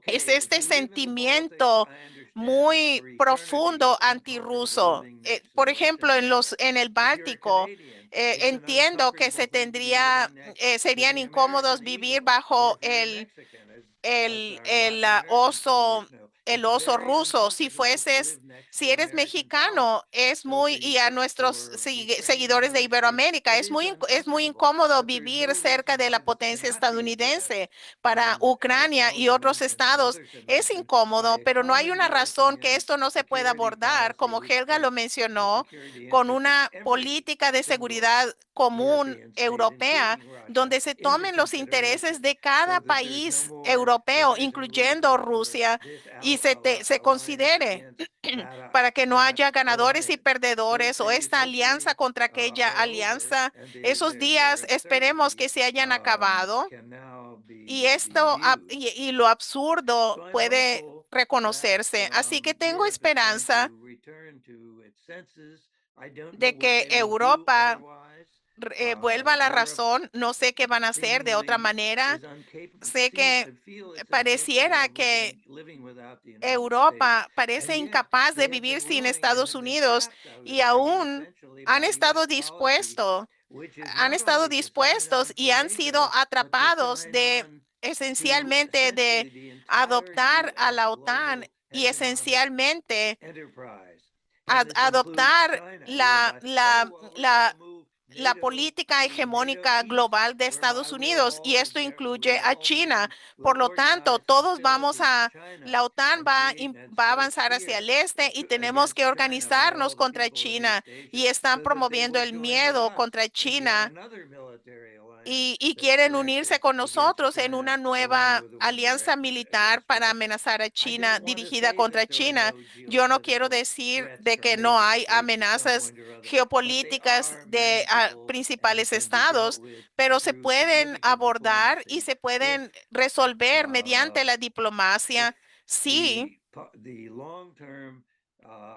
es Okay, if este you live in the Baltics, sentimiento I understand that muy for eternity profundo it's uncomfortable antirruso. living next to the Por ejemplo, Russian border. en el If you're a Báltico, Canadian, it's an entiendo que uncomfortable thing to be living next to serían the incómodos American vivir eagle, or bajo if you're a Mexican, as our Latin American followers know, el it's oso very ruso. uncomfortable to live next Si to eres American power. mexicano, es So for muy, y a nuestros Ukraine and seguidores de other states, Iberoamérica, it is es muy uncomfortable, incómodo but there's vivir no cerca reason de la why this potencia cannot be addressed. estadounidense. Para Ucrania y Paul, you otros mentioned, and estados others have es mentioned, by incómodo, a pero no hay common una razón que European esto no se pueda security abordar, policy como which Helga lo puts the mencionó, security con interests of una every política de single seguridad común European state, europea, including Russia, donde se into tomen los intereses consideration de cada so that there's no país more europeo, rise and incluyendo losers or Rusia, this y se alliance considere against para que no that haya ganadores y alliance. Those perdedores o days esta alianza hopefully contra aquella are over alianza. and Esos their días esperemos absurdity que se hayan acabado can now y be viewed. y lo absurdo So I'm puede hopeful that reconocerse. Así que tengo Europe is going esperanza to return to its senses. I don't know de what que they will do Europa otherwise. vuelva a la Europe razón. No sé qué van a hacer de otra seemingly manera. is incapable, Sé seems que to feel it's incapable pareciera of que living without the United States. Europa And parece yet incapaz de they have vivir been sin willing and Estados have been Unidos trapped, I would y argue, aún essentially han by estado US policy, dispuestos, which is han not estado only to sign dispuestos on y for han sido NATO, but to atrapados sign de on to esencialmente essentially de the entire adoptar a US la OTAN global y hegemonic esencialmente enterprise. And this includes adoptar China, whereby, oh, well, we're going to move la NATO política to NATO hegemónica East, global de whereby Estados Unidos y esto incluye a China. will Por lo tanto, organize todos vamos hostilities to la China OTAN and create and va a stoke avanzar hacia fear el este y tenemos against que China by all organizarnos the contra people in China East Asia y están so that they promoviendo will el join with miedo us contra in yet China another military alliance y that's quieren unirse directed con against nosotros en China una along nueva with the one alianza directed militar against para Russia. amenazar a I China, don't want to dirigida say that contra there are China. no Yo no quiero geopolitical decir threats de from que no major hay states at some amenazas point or other, but they geopolíticas are de manageable and principales can be dealt estados, with pero se through pueden significant abordar y diplomacy se if pueden resolver uh, mediante la if diplomacia. Sí, the long-term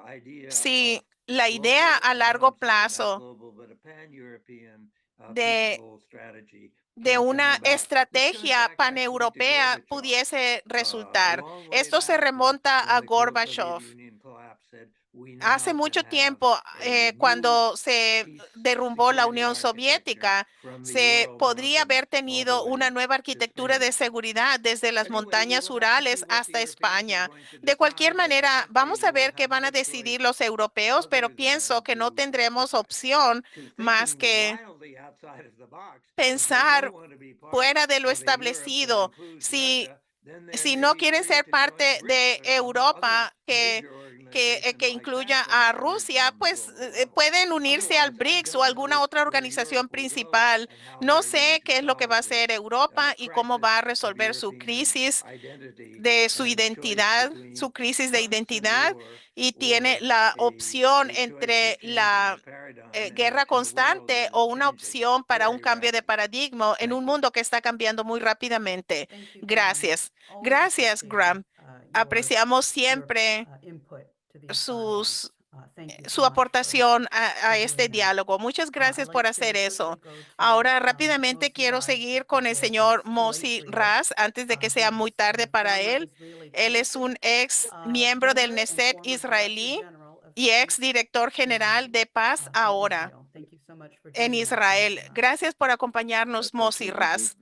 idea sí, of la idea global, a largo I'm sorry, not plazo global, but a pan-European de peaceful strategy de can come una about. This goes estrategia back actually to paneuropea Gorbachev, pudiese a resultar. long way Esto se back remonta when a the Soviet Gorbachev. Union collapsed, said we Hace now can mucho have tiempo, a new cuando se peace derrumbó la security Unión architecture Soviética, from the se Ural podría Mountains haber all the tenido una way nueva to arquitectura de Spain. seguridad desde las Anyway, we montañas will have to see Urales what the hasta Europeans are España. going to De cualquier decide, but I manera, think vamos they a will ver qué have van a no decidir choice los europeos, pero other pienso than que no to tendremos opción más thinking que wildly outside of the box. If they pensar don't want to be part fuera de lo of a Europe that establecido. includes Si Russia, then they're si no maybe quieren free ser to join parte BRICS de or some other Europa major que organization like incluya that that a is emerging Rusia, on the pues global level. pueden unirse al Otherwise, I BRICS o don't alguna know otra where organización Europe will go principal. and how No they're going sé to qué es lo que va a solve this hacer Europa y cómo crisis va a of resolver su European crisis identity de su and choice identidad, between su crisis de constant identidad, war y tiene or la opción a choice for entre changing la the paradigm guerra in a world constante that o is una changing opción para un very cambio de rapidly. paradigma en Thank un you. mundo que está cambiando muy rápidamente. Thank you, Graham. Gracias. Always Gracias, appreciating, Graham. Apreciamos siempre input to these sus dialogues. Thank you so su much for aportación a doing este that. diálogo. Muchas gracias I'd por like to hacer quickly eso. go to, Ahora rápidamente Moshe quiero Raz, seguir con el before it señor gets too late Moshe for you. Raz antes de que sea muy He's tarde para former él. Israeli Él es Knesset, un ex miembro del member and Knesset former Director israelí General of y ex Peace director general de Paz in Ahora Israel. Thank you so much for en joining us, Israel. Moshe Raz. Gracias por acompañarnos, Moshe Raz.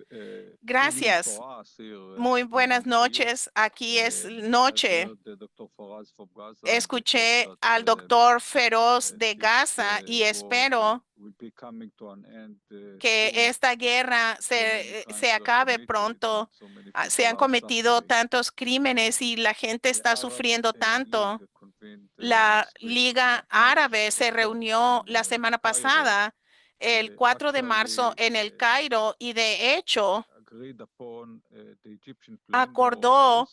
Gracias. Muy buenas noches. Aquí es noche. Escuché al doctor Feroz de Gaza y espero que esta guerra se acabe pronto. Se han cometido tantos crímenes y la gente está sufriendo tanto. La Liga Árabe se reunió la semana pasada el 4 de marzo en el Cairo y de hecho acordó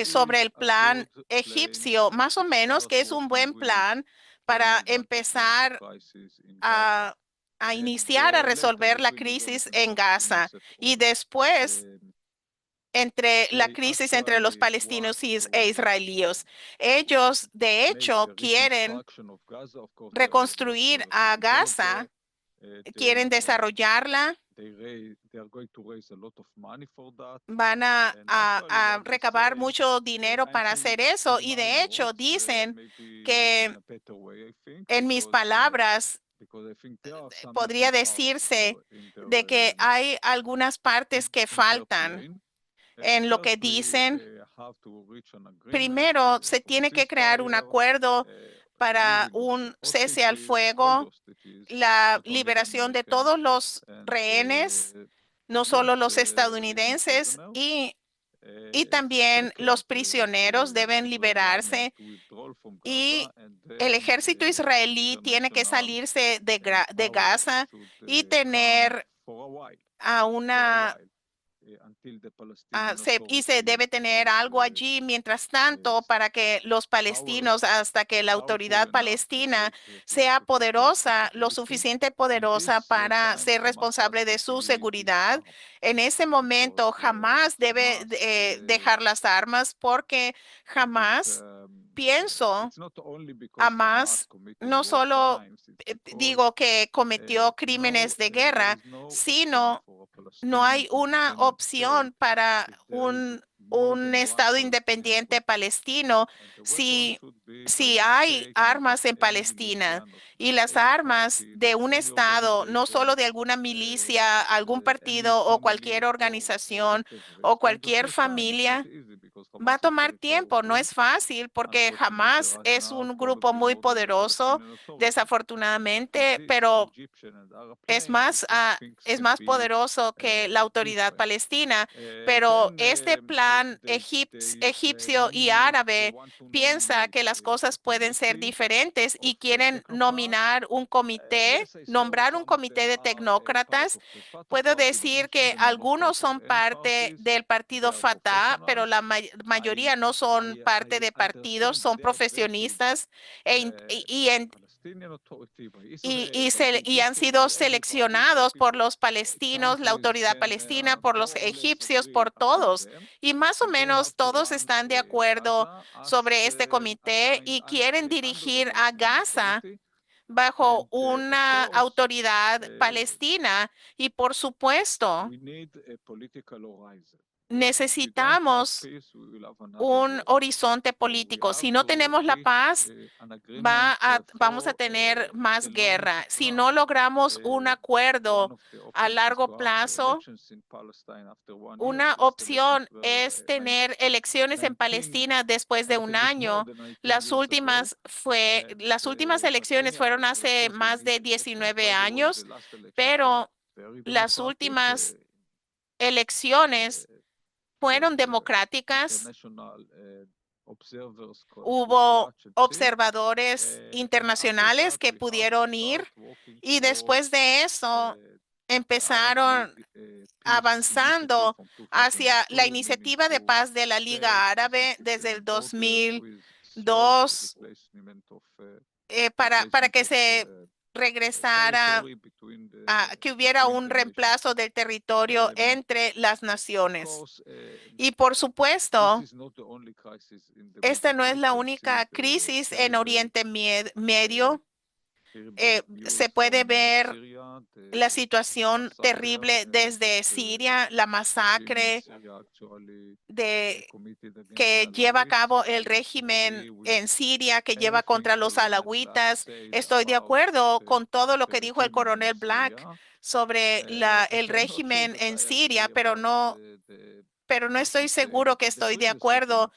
sobre el plan egipcio, más o menos, que es un buen plan para empezar a, iniciar a resolver la crisis en Gaza y después entre la crisis entre los palestinos e israelíes. Ellos, de hecho, quieren reconstruir a Gaza, quieren desarrollarla, van a recabar mucho dinero para hacer eso y de hecho dicen que, en mis palabras, podría decirse de que hay algunas partes que faltan en lo que dicen. Primero, se tiene que crear un acuerdo para un cese al fuego, la liberación de todos los rehenes, no solo los estadounidenses, y también los prisioneros deben liberarse y el ejército israelí tiene que salirse de Gaza y tener a una y se debe tener algo allí mientras tanto para que los palestinos, hasta que la autoridad palestina sea poderosa, lo suficiente poderosa para ser responsable de su seguridad. En ese momento jamás debe dejar las armas porque jamás pienso Hamas no solo digo que cometió crímenes de guerra, sino no hay una opción para un Estado independiente palestino si hay armas en Palestina y las armas de un Estado, no solo de alguna milicia, algún partido o cualquier organización o cualquier familia. Va a tomar tiempo, no es fácil porque Hamas es un grupo muy poderoso, desafortunadamente, pero es más poderoso que la autoridad palestina. Pero este plan egipcio y árabe piensa que las cosas pueden ser diferentes y quieren nombrar un comité de tecnócratas. Puedo decir que algunos son parte del partido Fatah, pero la mayoría no son parte de partidos, son profesionistas y han sido seleccionados por los palestinos, la autoridad palestina, por los egipcios, por todos. Y más o menos todos están de acuerdo sobre este comité y quieren dirigir a Gaza bajo una autoridad palestina. Y por supuesto, necesitamos un horizonte político. Si no tenemos la paz, vamos a tener más guerra. Si no logramos un acuerdo a largo plazo, una opción es tener elecciones en Palestina después de un año. Las últimas elecciones fueron hace más de 19 años, pero las últimas elecciones fueron democráticas. Hubo observadores internacionales que pudieron ir y después de eso empezaron avanzando hacia la iniciativa de paz de la Liga Árabe desde el 2002 para que se regresara que hubiera un reemplazo del territorio entre las naciones. Y por supuesto, esta no es la única crisis en Oriente Medio. Se puede ver la situación terrible desde Siria, la masacre que lleva a cabo el régimen en Siria, que lleva contra los alawitas. Estoy de acuerdo con todo lo que dijo el coronel Black sobre el régimen en Siria, pero no estoy seguro que estoy de acuerdo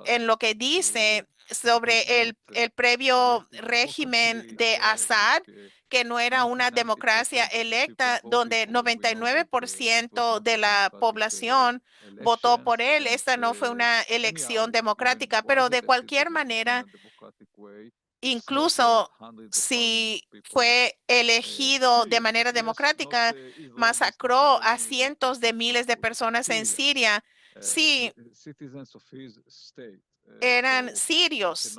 en lo que dice sobre el previo régimen de Assad, que no era una democracia electa, donde 99% de la población votó por él. Esta no fue una elección democrática, pero de cualquier manera, incluso si fue elegido de manera democrática, masacró a cientos de miles de personas en Siria. Sí, eran sirios.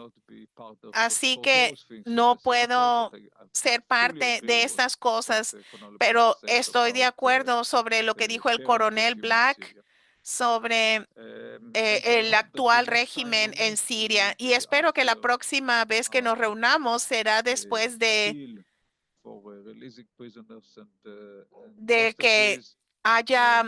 Así que no puedo ser parte de estas cosas, pero estoy de acuerdo sobre lo que dijo el coronel Black sobre el actual régimen en Siria y espero que la próxima vez que nos reunamos será después de que haya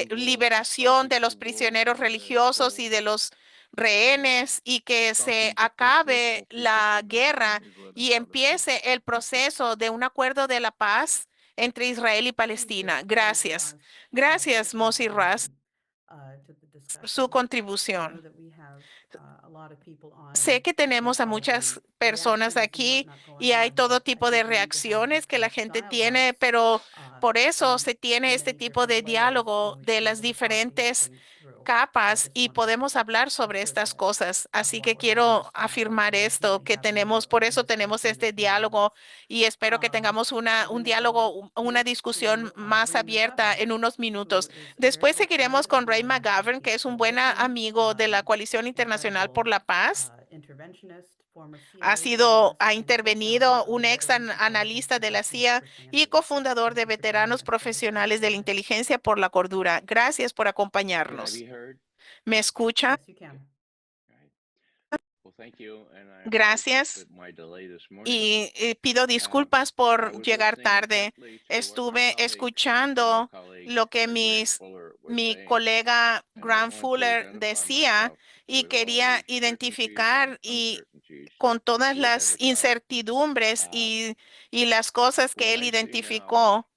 liberación de los prisioneros religiosos y de los rehenes y que se acabe la guerra y empiece el proceso de un acuerdo de la paz entre Israel y Palestina. Gracias. Gracias, Mosi Ras, por su contribución. Sé que tenemos a muchas personas aquí y hay todo tipo de reacciones que la gente tiene, pero por eso se tiene este tipo de diálogo de las diferentes capas y podemos hablar sobre estas cosas. Así que quiero afirmar esto, que tenemos, por eso tenemos este diálogo y espero que tengamos un diálogo, una discusión más abierta en unos minutos. Después seguiremos con Ray McGovern, que es un buen amigo de la Coalición Internacional por la Paz. Ha intervenido un analista de la CIA y cofundador de Veteranos Profesionales de la Inteligencia por la Cordura. Gracias por acompañarnos. ¿Me escucha? Gracias. Y pido disculpas por llegar tarde. Estuve escuchando lo que mi colega Grant Fuller decía y quería identificar y con todas las incertidumbres y las cosas que él identificó,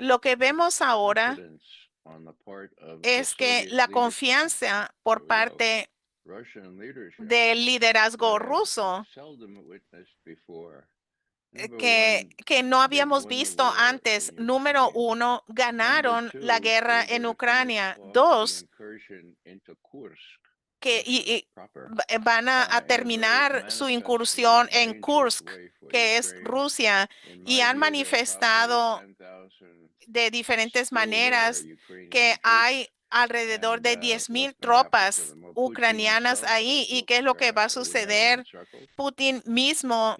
lo que vemos ahora es que la confianza por parte del liderazgo ruso que no habíamos visto antes. Número uno, ganaron la guerra en Ucrania. Dos, van a terminar su incursión en Kursk, que es Rusia, y han manifestado de diferentes maneras que hay alrededor de 10,000 tropas ucranianas ahí. ¿Y qué es lo que va a suceder? Putin mismo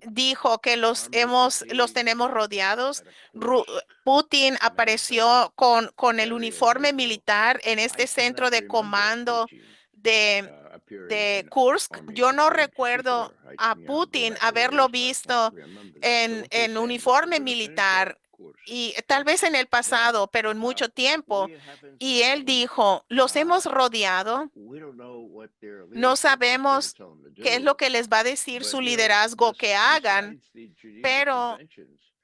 dijo que los tenemos rodeados. Putin apareció con el uniforme militar en este centro de comando de Kursk. Yo no recuerdo a Putin haberlo visto en uniforme militar y tal vez en el pasado, pero en mucho tiempo. Y él dijo, los hemos rodeado. No sabemos qué es lo que les va a decir su liderazgo que hagan, pero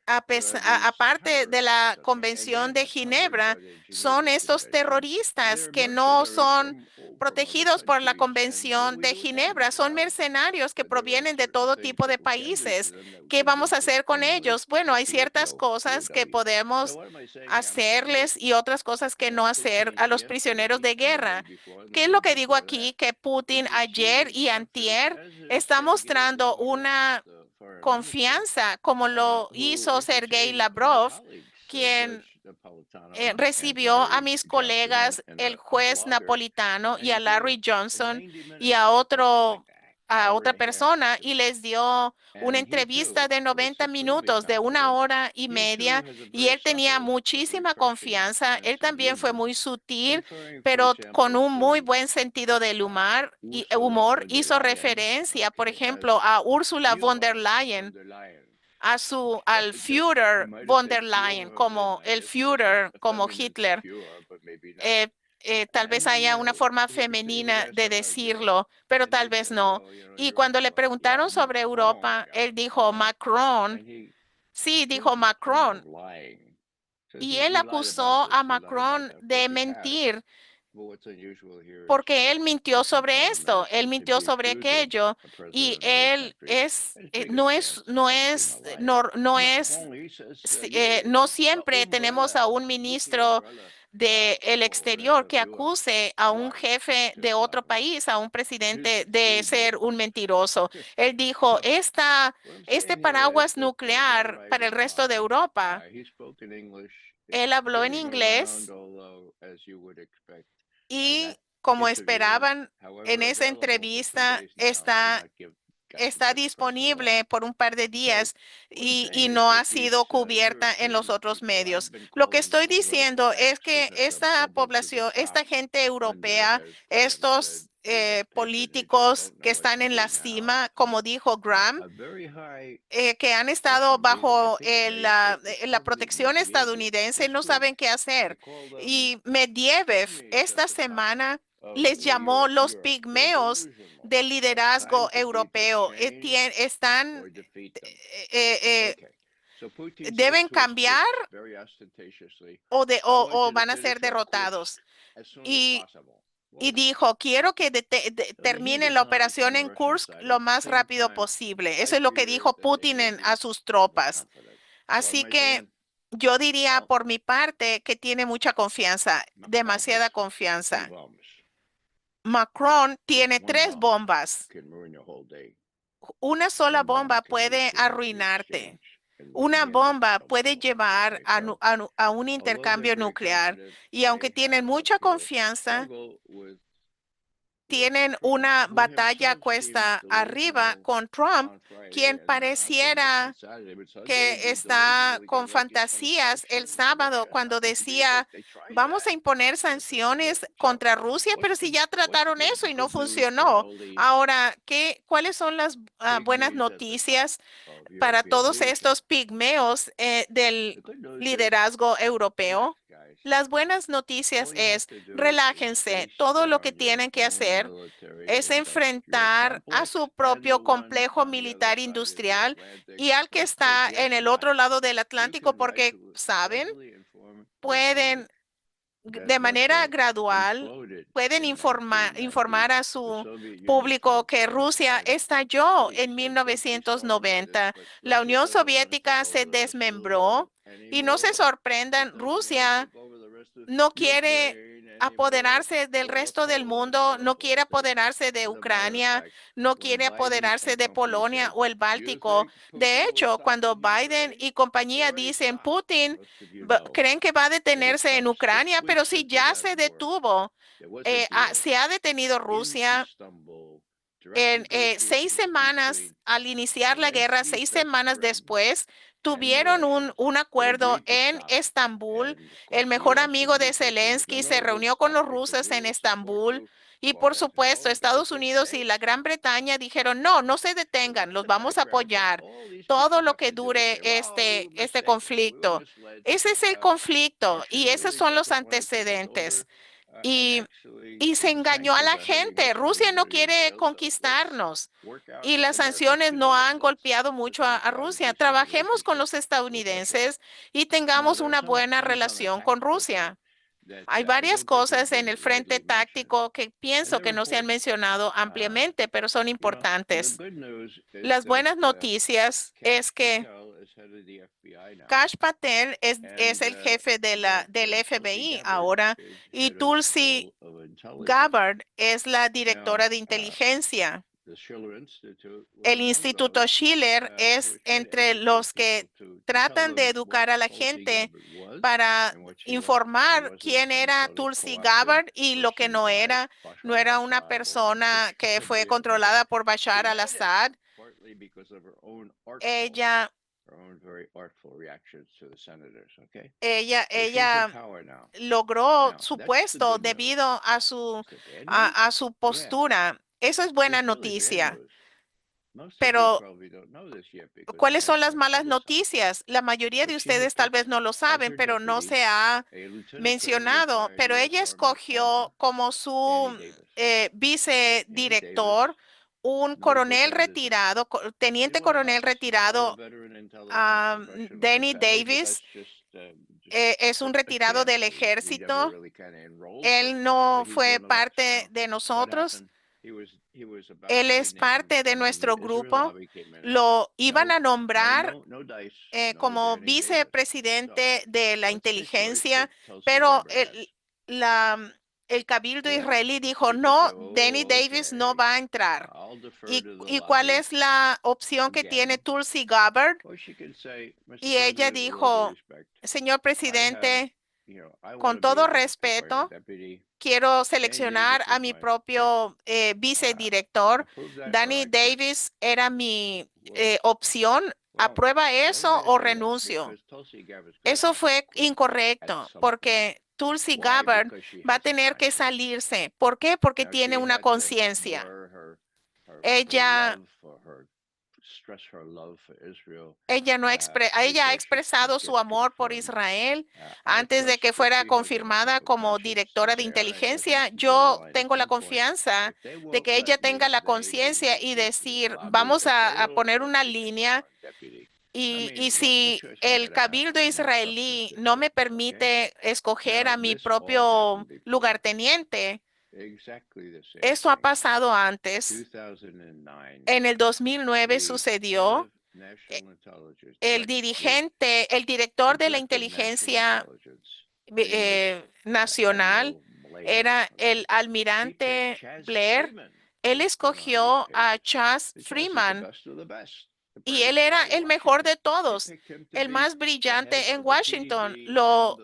aparte de la Convención de Ginebra, son estos terroristas que no son protegidos por la Convención de Ginebra, son mercenarios que provienen de todo tipo de países. ¿Qué vamos a hacer con ellos? Bueno, hay ciertas cosas que podemos hacerles y otras cosas que no hacer a los prisioneros de guerra. ¿Qué es lo que digo aquí? Que Putin ayer y antier está mostrando una confianza, como lo hizo Sergei Lavrov, quien recibió a mis colegas, el juez Napolitano y a Larry Johnson y a otra persona y les dio una entrevista de 90 minutos, de 1 hora y media, y él tenía muchísima confianza. Él también fue muy sutil, pero con un muy buen sentido del humor hizo referencia, por ejemplo, a Ursula von der Leyen, al Führer von der Leyen, como el Führer, como Hitler. Tal vez haya una forma femenina de decirlo, pero tal vez no. Y cuando le preguntaron sobre Europa, él dijo Macron. Sí, dijo Macron. Y él acusó a Macron de mentir porque él mintió sobre esto, él mintió sobre aquello y no siempre tenemos a un ministro del exterior que acuse a un jefe de otro país, a un presidente, de ser un mentiroso. Él dijo, este paraguas nuclear para el resto de Europa. Él habló en inglés y, como esperaban, en esa entrevista está disponible por un par de días y no ha sido cubierta en los otros medios. Lo que estoy diciendo es que esta población, esta gente europea, estos políticos que están en la cima, como dijo Graham, que han estado bajo la protección estadounidense, no saben qué hacer. Y Medvedev esta semana les llamó los pigmeos del liderazgo europeo. Deben cambiar o van a ser derrotados. Y dijo, quiero que terminen la operación en Kursk lo más rápido posible. Eso es lo que dijo Putin a sus tropas. Así que yo diría por mi parte que tiene mucha confianza, demasiada confianza. Macron tiene 3 bombas. Una sola bomba puede arruinarte. Una bomba puede llevar a un intercambio nuclear. Y aunque tienen mucha confianza, tienen una batalla cuesta arriba con Trump, quien pareciera que está con fantasías el sábado cuando decía, vamos a imponer sanciones contra Rusia, pero si ya trataron eso y no funcionó. Ahora, ¿cuáles son las buenas noticias para todos estos pigmeos del liderazgo europeo? Las buenas noticias es, relájense, todo lo que tienen que hacer es enfrentar a su propio complejo militar industrial y al que está en el otro lado del Atlántico, porque, ¿saben? Pueden de manera gradual, pueden informar a su público que Rusia estalló en 1990. La Unión Soviética se desmembró y no se sorprendan, Rusia no quiere apoderarse del resto del mundo, no quiere apoderarse de Ucrania, no quiere apoderarse de Polonia o el Báltico. De hecho, cuando Biden y compañía dicen Putin, creen que va a detenerse en Ucrania, pero si ya se detuvo, se ha detenido Rusia en 6 semanas al iniciar la guerra, 6 semanas después, tuvieron un acuerdo en Estambul. El mejor amigo de Zelensky se reunió con los rusos en Estambul y, por supuesto, Estados Unidos y la Gran Bretaña dijeron, no, no se detengan, los vamos a apoyar todo lo que dure este conflicto. Ese es el conflicto y esos son los antecedentes. Y se engañó a la gente. Rusia no quiere conquistarnos y las sanciones no han golpeado mucho a Rusia. Trabajemos con los estadounidenses y tengamos una buena relación con Rusia. Hay varias cosas en el frente táctico que pienso que no se han mencionado ampliamente, pero son importantes. Las buenas noticias es que Kash Patel es el jefe del FBI ahora y Tulsi Gabbard es la directora de inteligencia. El Instituto Schiller es entre los que tratan de educar a la gente para informar quién era Tulsi Gabbard y lo que no era. No era una persona que fue controlada por Bashar al-Assad. Ella logró su puesto debido a su postura. Eso es buena noticia. Pero, ¿cuáles son las malas noticias? La mayoría de ustedes tal vez no lo saben, pero no se ha mencionado. Pero ella escogió como su vicedirector un coronel retirado, teniente coronel retirado, Danny Davis. Es un retirado del ejército. Él no fue parte de nosotros. Él es parte de nuestro grupo. Lo iban a nombrar como vicepresidente de la inteligencia, pero el cabildo israelí dijo, no, Danny Davis no va a entrar. ¿Y cuál es la opción que tiene Tulsi Gabbard? Y ella dijo, señor presidente, con todo respeto, quiero seleccionar a mi propio vicedirector. Danny Davis era mi opción. ¿Aprueba eso o renuncio? Eso fue incorrecto porque Tulsi Gabbard va a tener que salirse. ¿Por qué? Porque tiene una conciencia. Ella ha expresado su amor por Israel antes de que fuera confirmada como directora de inteligencia. Yo tengo la confianza de que ella tenga la conciencia y decir, vamos a poner una línea. Y si el cabildo israelí no me permite escoger a mi propio lugarteniente, eso ha pasado antes. En el 2009 sucedió. El director de la inteligencia nacional era el almirante Blair. Él escogió a Chas Freeman y él era el mejor de todos, el más brillante en Washington. Lo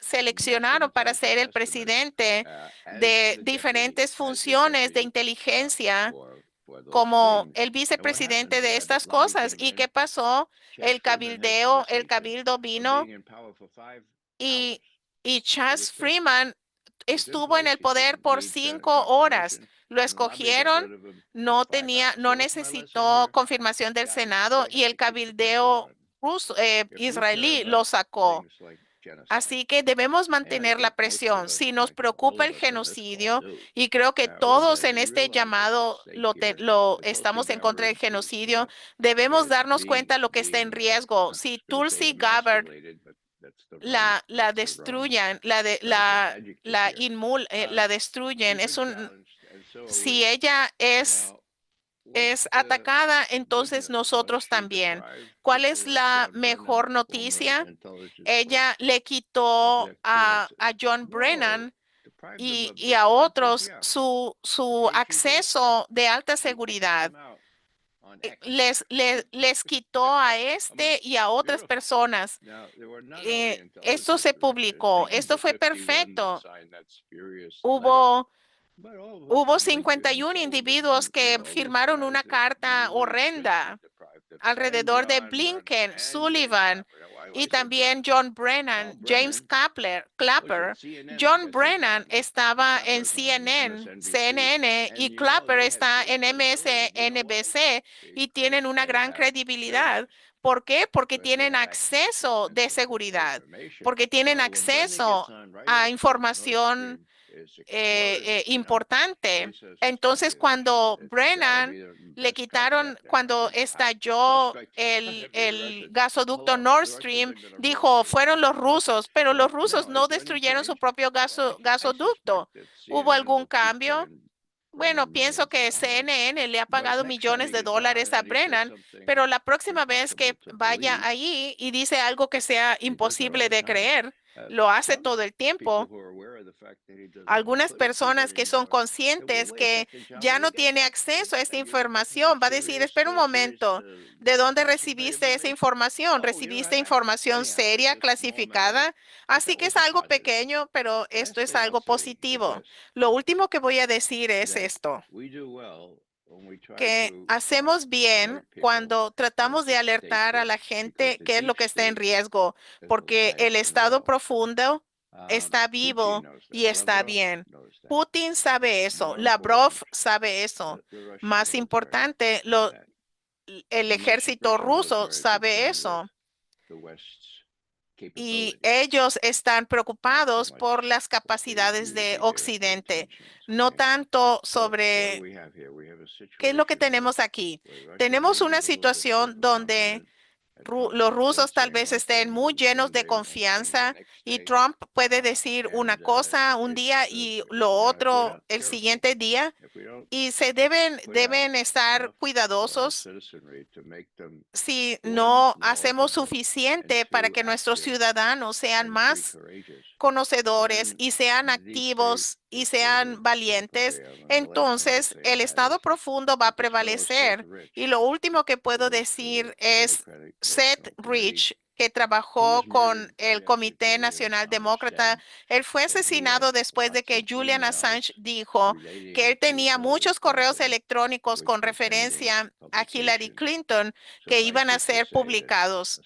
seleccionaron para ser el presidente de diferentes funciones de inteligencia como el vicepresidente de estas cosas. ¿Y qué pasó? El cabildo vino y Chas Freeman estuvo en el poder por 5 horas. Lo escogieron, no necesitó confirmación del Senado y el cabildeo israelí lo sacó. Así que debemos mantener la presión. Si nos preocupa el genocidio, y creo que todos en este llamado lo estamos en contra del genocidio, debemos darnos cuenta de lo que está en riesgo. Si Tulsi Gabbard la destruyan, la destruyen, si ella es atacada, entonces nosotros también. ¿Cuál es la mejor noticia? Ella le quitó a John Brennan y a otros su acceso de alta seguridad. Les quitó a este y a otras personas. Esto se publicó. Esto fue perfecto. Hubo 51 individuos que firmaron una carta horrenda alrededor de Blinken, Sullivan y también John Brennan, James Clapper. John Brennan estaba en CNN y Clapper está en MSNBC y tienen una gran credibilidad. ¿Por qué? Porque tienen acceso de seguridad, porque tienen acceso a información importante. Entonces, cuando Brennan le quitaron, cuando estalló el gasoducto Nord Stream, dijo, fueron los rusos, pero los rusos no destruyeron su propio gasoducto. ¿Hubo algún cambio? Bueno, pienso que CNN le ha pagado millones de dólares a Brennan, pero la próxima vez que vaya allí y dice algo que sea imposible de creer, lo hace todo el tiempo. Algunas personas que son conscientes que ya no tiene acceso a esta información, va a decir, espera un momento, ¿de dónde recibiste esa información? ¿Recibiste información seria, clasificada? Así que es algo pequeño, pero esto es algo positivo. Lo último que voy a decir es esto, que hacemos bien cuando tratamos de alertar a la gente qué es lo que está en riesgo, porque el estado profundo está vivo y está bien. Putin sabe eso, Lavrov sabe eso. Más importante, el ejército ruso sabe eso. Y ellos están preocupados por las capacidades de Occidente, no tanto sobre qué es lo que tenemos aquí. Tenemos una situación donde los rusos tal vez estén muy llenos de confianza y Trump puede decir una cosa un día y lo otro el siguiente día. Y deben estar cuidadosos si no hacemos suficiente para que nuestros ciudadanos sean más conocedores y sean activos y sean valientes, entonces el estado profundo va a prevalecer. Y lo último que puedo decir es Seth Rich, que trabajó con el Comité Nacional Demócrata. Él fue asesinado después de que Julian Assange dijo que él tenía muchos correos electrónicos con referencia a Hillary Clinton que iban a ser publicados.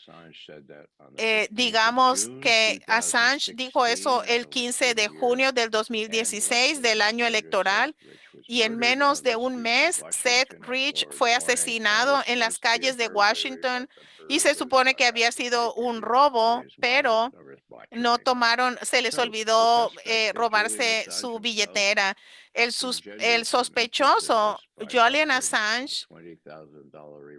Digamos que Assange dijo eso el 15 de junio del 2016 del año electoral y en menos de un mes Seth Rich fue asesinado en las calles de Washington y se supone que había sido un robo, pero no tomaron, se les olvidó robarse su billetera. El sospechoso, Julian Assange,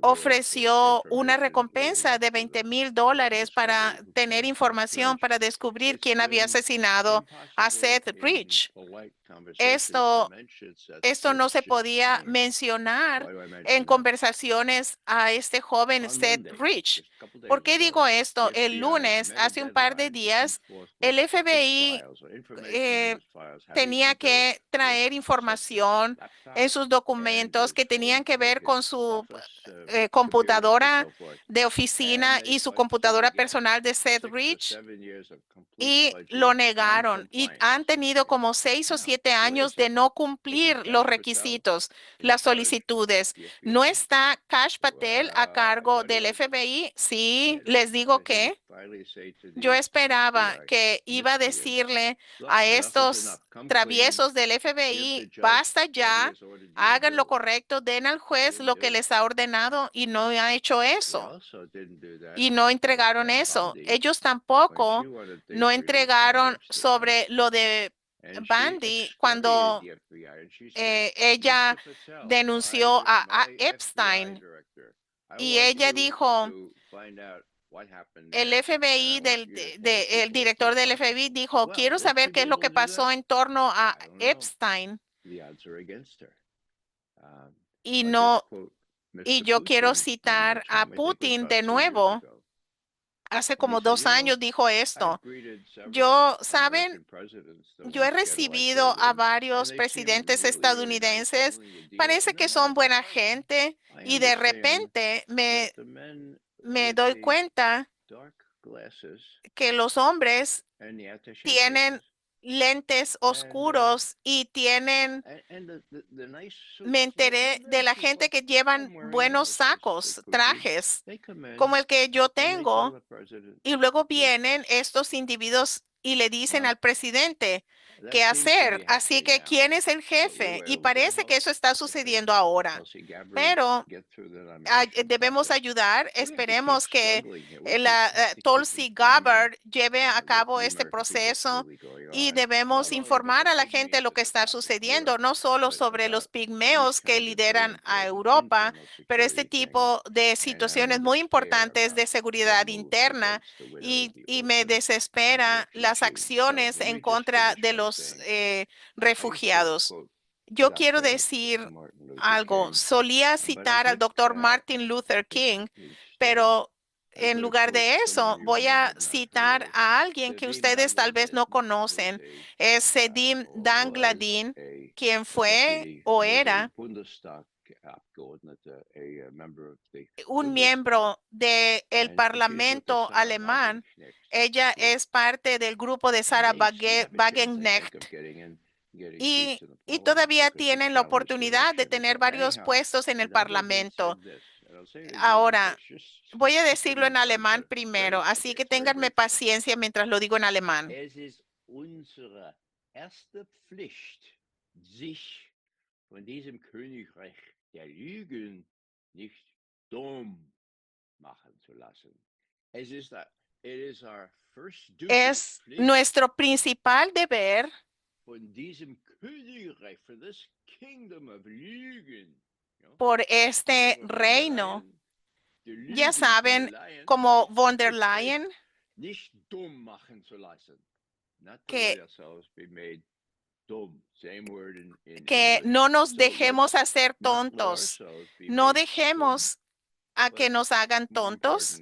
ofreció una recompensa de $20,000 para tener información para descubrir quién había asesinado a Seth Rich. Esto no se podía mencionar en conversaciones a este joven Seth Rich. ¿Por qué digo esto? El lunes, hace un par de días, el FBI tenía que traer información en sus documentos que tenían que ver con su computadora de oficina y su computadora personal de Seth Rich y lo negaron y han tenido como 6 o 7 años de no cumplir los requisitos, las solicitudes. ¿No está Kash Patel a cargo del FBI? Sí, les digo que yo esperaba que iba a decirle a estos traviesos del FBI, basta ya, hagan lo correcto, den al juez lo que les ha ordenado y no ha hecho eso. Y no entregaron eso. Ellos tampoco no entregaron sobre lo de Bandy cuando ella denunció a Epstein y ella dijo, el FBI, el director del FBI dijo, quiero saber qué es lo que pasó en torno a Epstein. Y no, y yo quiero citar a Putin de nuevo. Hace como 2 años dijo esto. ¿Saben? Yo he recibido a varios presidentes estadounidenses. Parece que son buena gente y de repente me doy cuenta que los hombres tienen lentes oscuros y me enteré de la gente que llevan buenos sacos, trajes, como el que yo tengo, y luego vienen estos individuos y le dicen al presidente qué hacer. Así que, ¿quién es el jefe? Y parece que eso está sucediendo ahora. Pero debemos ayudar. Esperemos que Tulsi Gabbard lleve a cabo este proceso y debemos informar a la gente lo que está sucediendo, no solo sobre los pigmeos que lideran a Europa, pero este tipo de situaciones muy importantes de seguridad interna y me desespera las acciones en contra de los refugiados. Yo quiero decir algo. Solía citar al doctor Martin Luther King, pero en lugar de eso, voy a citar a alguien que ustedes tal vez no conocen. Es Selim Dangladin, quien fue o era un miembro del Parlamento alemán. Ella es parte del grupo de Sarah Wagenknecht. Y todavía tienen la oportunidad de tener varios puestos en el Parlamento. Ahora, voy a decirlo en alemán primero, así que ténganme paciencia mientras lo digo en alemán. Es ist unsere erste Pflicht, sich von diesem Königreich der Lügen nicht dumm machen zu lassen. It is our first duty, Es nuestro principal deber von diesem Königreich, for this kingdom of Lügen, por este reino ya saben, como von der Leyen, que no nos dejemos hacer tontos. No dejemos a que nos hagan tontos,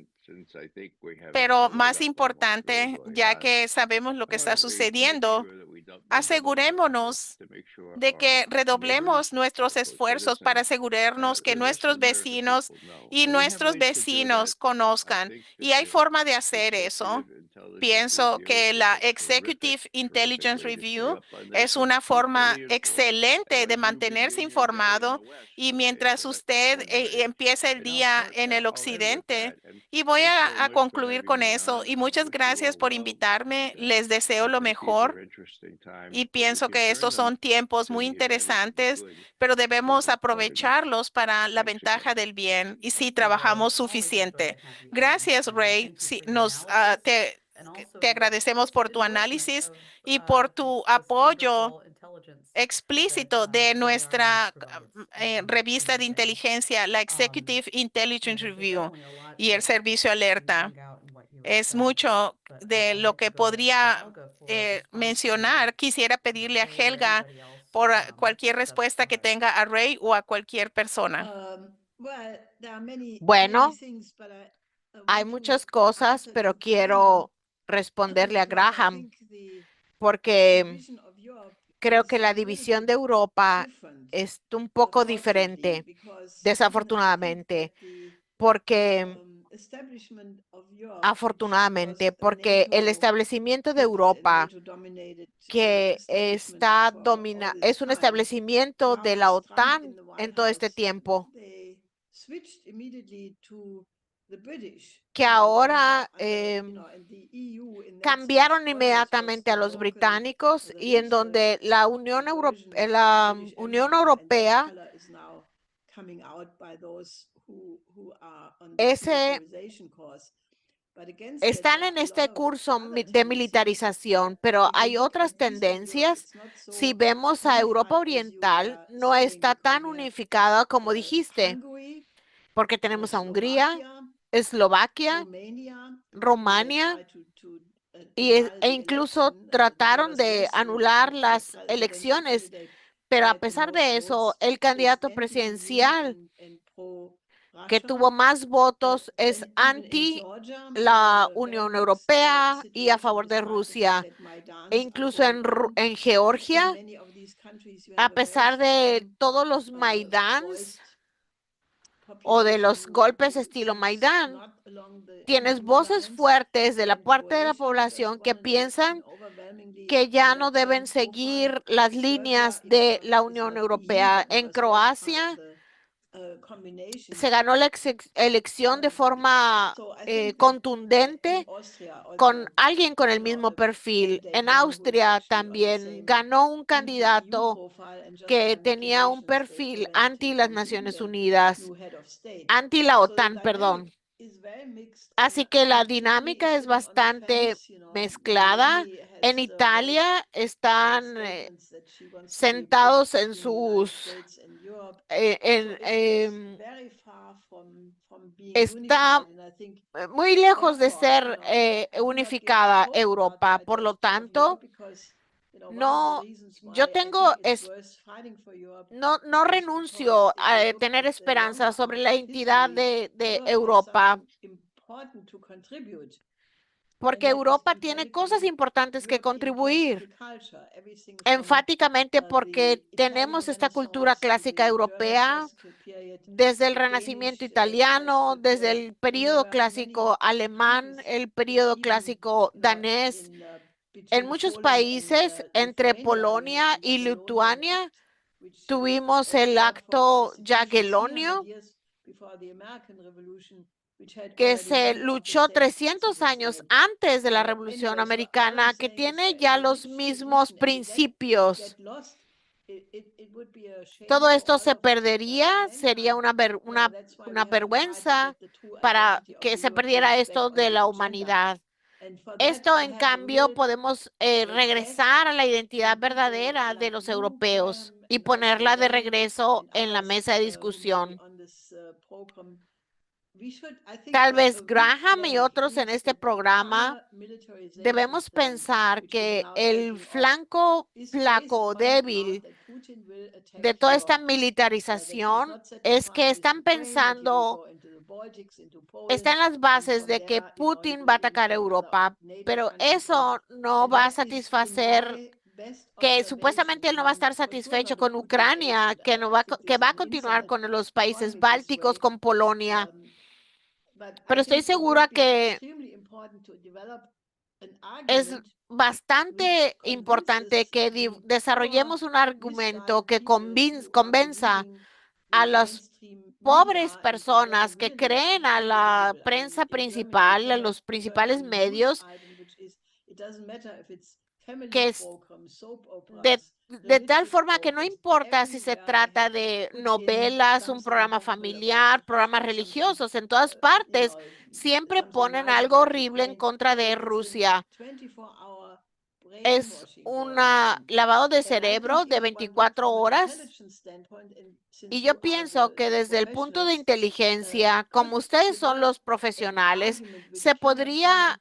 pero más importante, ya que sabemos lo que está sucediendo, asegurémonos de que redoblemos nuestros esfuerzos para asegurarnos que nuestros vecinos y nuestros vecinos conozcan. Y hay forma de hacer eso. Pienso que la Executive Intelligence Review es una forma excelente de mantenerse informado y mientras usted empieza el día en el occidente, y voy a concluir con eso. Y muchas gracias por invitarme. Les deseo lo mejor. Y pienso que estos son tiempos muy interesantes, pero debemos aprovecharlos para la ventaja del bien y si trabajamos suficiente. Gracias, Ray. Sí, te agradecemos por tu análisis y por tu apoyo explícito de nuestra revista de inteligencia, la Executive Intelligence Review y el servicio alerta. Es mucho de lo que podría mencionar. Quisiera pedirle a Helga por cualquier respuesta que tenga a Ray o a cualquier persona. Bueno, hay muchas cosas, pero quiero responderle a Graham porque creo que la división de Europa es un poco diferente, desafortunadamente, porque porque el establecimiento de Europa que es un establecimiento de la OTAN en todo este tiempo, que ahora cambiaron inmediatamente a los británicos y en donde la Unión Europea están en este curso de militarización, pero hay otras tendencias. Si vemos a Europa Oriental, no está tan unificada como dijiste, porque tenemos a Hungría, Eslovaquia, Rumania e incluso trataron de anular las elecciones, pero a pesar de eso, el candidato presidencial que tuvo más votos es anti la Unión Europea y a favor de Rusia. E incluso en Georgia, a pesar de todos los Maidans o de los golpes estilo Maidán, tienes voces fuertes de la parte de la población que piensan que ya no deben seguir las líneas de la Unión Europea. En Croacia se ganó la elección de forma contundente con alguien con el mismo perfil. En Austria también ganó un candidato que tenía un perfil anti las Naciones Unidas, anti la OTAN, perdón. Así que la dinámica es bastante mezclada. En Italia están sentados en sus está muy lejos de ser unificada Europa. Por lo tanto, no, yo no renuncio a tener esperanza sobre la identidad de Europa, porque Europa tiene cosas importantes que contribuir. Enfáticamente porque tenemos esta cultura clásica europea desde el Renacimiento italiano, desde el periodo clásico alemán, el periodo clásico danés. En muchos países, entre Polonia y Lituania, tuvimos el acto Jagellonio, que se luchó 300 años antes de la Revolución Americana, que tiene ya los mismos principios. Todo esto se perdería, sería una vergüenza para que se perdiera esto de la humanidad. Esto, en cambio, podemos regresar a la identidad verdadera de los europeos y ponerla de regreso en la mesa de discusión. Tal vez Graham y otros en este programa debemos pensar que el flanco flaco o débil de toda esta militarización es que están pensando, está en las bases de que Putin va a atacar Europa, pero eso no va a satisfacer, que supuestamente él no va a estar satisfecho con Ucrania, que no va, que va a continuar con los países bálticos, con Polonia. Pero estoy segura que es bastante importante que desarrollemos un argumento que convenza a las pobres personas que creen a la prensa principal, a los principales medios, que es de tal forma que no importa si se trata de novelas, un programa familiar, programas religiosos, en todas partes siempre ponen algo horrible en contra de Rusia. Es un lavado de cerebro de 24 horas. Y yo pienso que desde el punto de inteligencia, como ustedes son los profesionales, se podría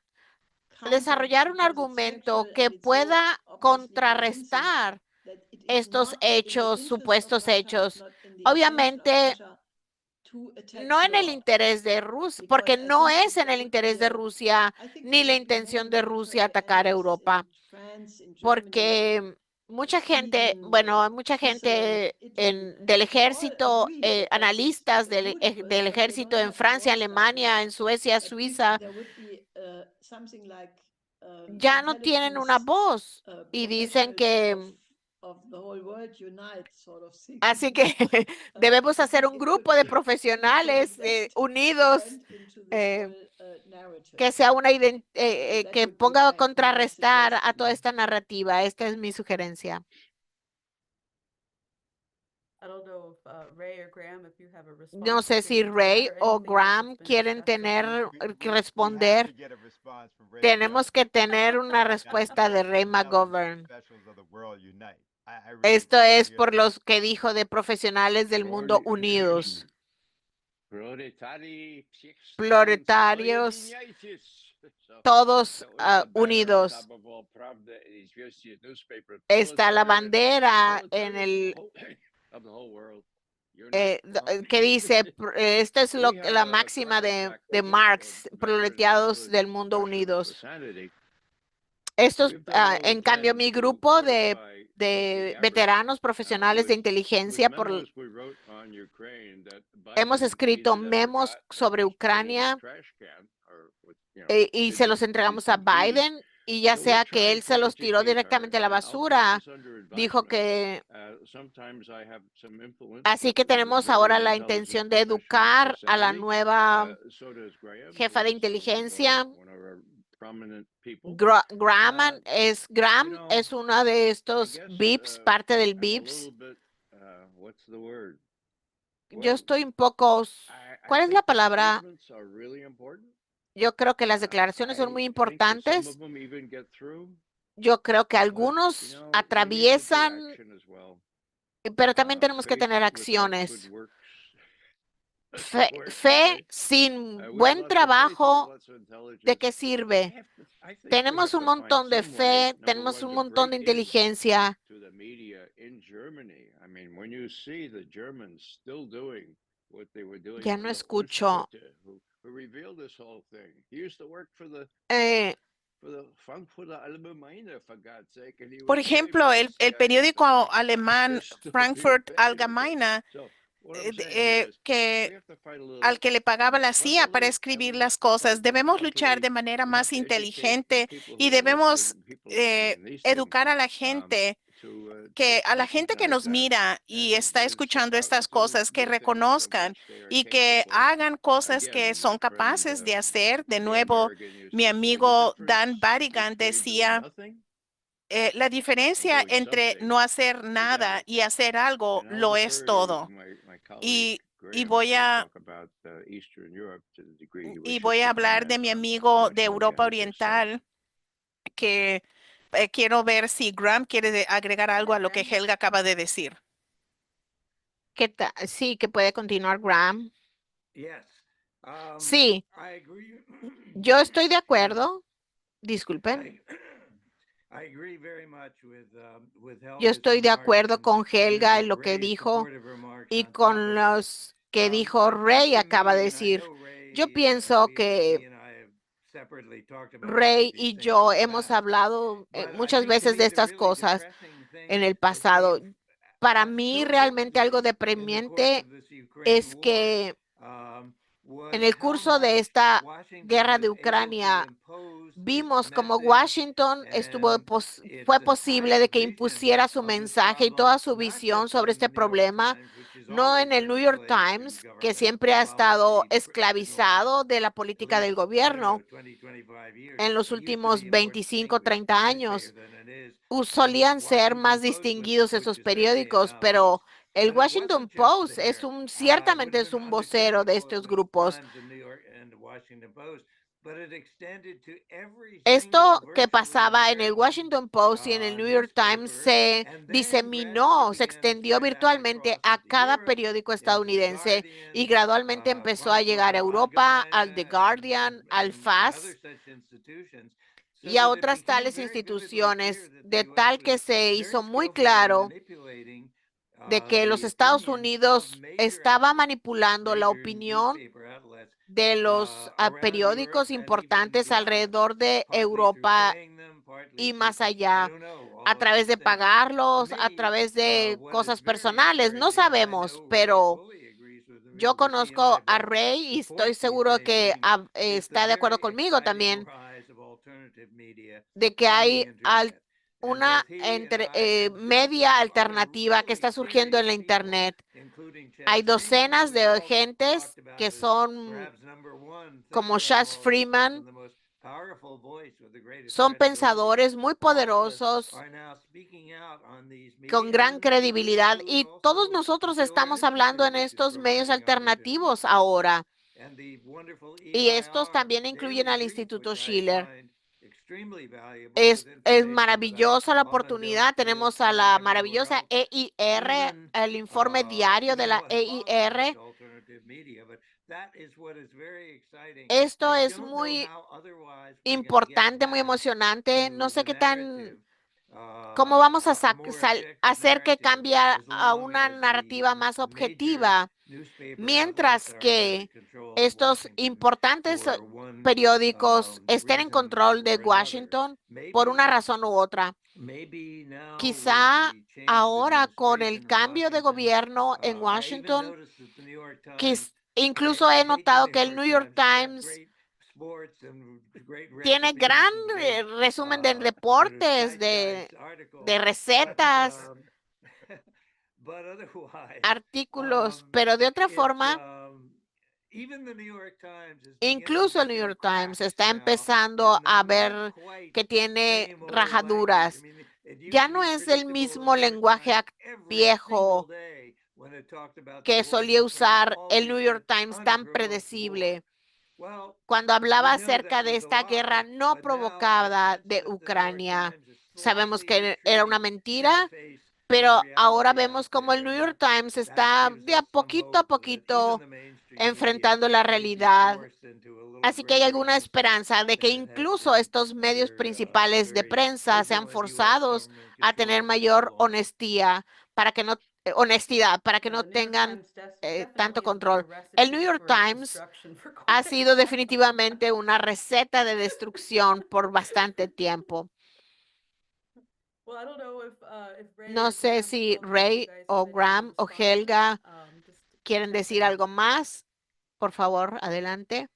desarrollar un argumento que pueda contrarrestar estos hechos, supuestos hechos. Obviamente, no en el interés de Rusia, porque no es en el interés de Rusia ni la intención de Rusia atacar a Europa, porque mucha gente, bueno, hay mucha gente del ejército, analistas del ejército en Francia, Alemania, en Suecia, Suiza, ya no tienen una voz y dicen que, así que debemos hacer un grupo de profesionales unidos, que sea que ponga a contrarrestar a toda esta narrativa. Esta es mi sugerencia. I don't know if Ray or Graham, if you have a No response to sé si give to Ray that or o anything else Graham that's been quieren discussed so far. que We have to responder. get a response from Ray Tenemos que tener una respuesta de Ray McGovern. Esto es por los que dijo de profesionales del mundo unidos. Proletarios, todos unidos. Está la bandera en el que dice, esta es la máxima de Marx, proletarios del mundo unidos. Estos, en cambio, mi grupo de veteranos profesionales de inteligencia, hemos escrito memos sobre Ucrania y se los entregamos a Biden, y ya sea que él se los tiró directamente a la basura, dijo que... Así que tenemos ahora la intención de educar a la nueva jefa de inteligencia. Graham es uno de estos VIPs, parte del VIPs. Yo estoy un poco... ¿Cuál es la palabra? Yo creo que las declaraciones son muy importantes. Yo creo que algunos atraviesan, pero también tenemos que tener acciones. Fe sin buen trabajo, ¿de qué sirve? Tenemos un montón de fe, tenemos un montón de inteligencia. Ya no escucho. Por ejemplo, el periódico alemán Frankfurt Allgemeine, al que le pagaba la CIA para escribir las cosas. Debemos luchar de manera más inteligente y debemos educar a la gente, que nos mira y está escuchando estas cosas, que reconozcan y que hagan cosas que son capaces de hacer. De nuevo, mi amigo Dan Barrigan decía, la diferencia entre no hacer nada y hacer algo lo es todo. Y voy a hablar de mi amigo de Europa Oriental, que quiero ver si Graham quiere agregar algo a lo que Helga acaba de decir. Sí, que puede continuar Graham. Yes, Sí, I agree. yo estoy de acuerdo. Disculpen. I agree very much with Yo Helga's estoy de remarks acuerdo and con Helga en lo que Ray's dijo supportive remarks y on top con of that. los que dijo I think Ray to acaba de me, and I decir. know Ray, Yo pienso que he and I have separately talked about Ray many of these y things yo in the hemos past. hablado But I muchas think to veces me de the estas really cosas depressing en thing el that pasado. came Para mí so realmente algo vividly in the course deprimente of this Ukraine es war, que was en el how curso de much esta Washington guerra was de able to Ucrania impose its vimos como message Washington and fue its posible entire de que vision impusiera su of this mensaje y toda problem, su not visión just sobre in the este New York problema, Times, which has no en always el been New a York slave to Times, que government siempre ha estado policy in the last esclavizado de la at política del least, I don't know, gobierno 20, 25 years. en los It used to be últimos a more 25, distinguished 30 newspaper años. than it is. And the Solían ser Washington más Post distinguidos which esos is certainly a periódicos, mouthpiece, pero el but it Washington wasn't just Post es there. It would ciertamente have es been un vocero de understandable if estos it was grupos. Times, the New York, and the Washington Post, but it extended to every single Esto que virtually pasaba en el American Washington Post y en el New York Times newspaper, se and then gradually diseminó, se began to extendió spread out virtualmente across a into cada Europe, periódico into The estadounidense y Guardian, gradualmente empezó a llegar a Europa, al The Frankfurt Guardian, al and other FAS such institutions, so y a that it otras became tales very vividly clear instituciones, that the de U.S. tal was que se very hizo muy skillfully claro manipulating de que los the Estados opinion of Unidos major estaba outlets, manipulando la major opinión newspaper outlets de los around Europe periódicos and even importantes beyond, alrededor de partly through Europa paying them, partly y through, más I allá, don't know, all a of través these de things. To pagarlos, a me, través de what is cosas very personales. No encouraging, and I sabemos, know Ray pero fully agrees yo with me, and I conozco a both Ray y estoy support these seguro same que things, is the está de acuerdo very conmigo exciting también rise of alternative media de que on the hay internet. And una both he and I and media dozens of other alternativa que really está surgiendo en serious la people, Internet. including Hay Chas Freeman, who docenas we've de all gentes talked about que as son perhaps number one como thinker of Chas all these things Freeman, and the most powerful voice with the greatest son credibility. pensadores muy All of us poderosos are now speaking out on these con media, gran and this would credibilidad include y todos also the nosotros Taylor estamos hablando Institute, en which is estos medios providing opportunities alternativos for us, ahora and the wonderful y estos EIR también incluyen daily al brief, Instituto which I Schiller. find extremely valuable with Es information that I maravillosa la often don't oportunidad. Tenemos a la find anywhere maravillosa else, EIR, even el informe diario de even la what follows such EIR. alternative media. But that is what is very exciting. Esto I es don't know muy how otherwise we're going to get importante, muy back emocionante. No to sé the qué tan, narrative, cómo vamos a a more objective hacer que narrative, cambie as a long una as the narrativa más major objetiva, newspaper outlets mientras are under the que control of estos Washington importantes for one periódicos estén en reason control de or another. Washington por una Maybe, razón u otra. maybe now with Quizá the change of ahora con el administration in cambio de Washington, gobierno en I even Washington, noticed that the New York Times, incluso he I hate the notado New que el York New York Times, it's got Times great sports and great tiene recipes gran and great resumen de sort of deportes, zeitgeist articles, de but recetas, but otherwise, artículos, pero de otra it's forma, even the New York Times is beginning incluso to el New show York Times cracks está now empezando in the a not ver quite que tiene same old language. I rajaduras. mean, it used Ya to no be es el predictable the mismo New York lenguaje Times every single viejo day when it talked about the que war in solía Ukraine usar el always New said York Times tan unprovoked war. predecible Well, cuando we hablaba know that acerca de was a esta guerra lie, no but now I provocada sense de that the New York Ucrania. Times is Sabemos slightly que era una retreating in the mentira, face of pero ahora reality vemos out como el there, New and York Times that está gives de a us some poquito hope that even poquito the mainstream media enfrentando la may be realidad. forced into a little Así que hay greater alguna honesty esperanza de que than it has incluso been estos medios under principales de very prensa sean vigilant U.S. forzados government a tener control for so mayor long. honestidad para que no honestidad, para que Yeah, no the New York tengan Times tanto definitely is a control. El New recipe York for Times destruction for ha quite a sido while. definitivamente una receta de destrucción por bastante tiempo. Well, I don't know if Ray No or sé Graham, si both of you Ray guys o have any other Graham o responses. Helga Just quieren jump decir in. algo más. Por favor, adelante.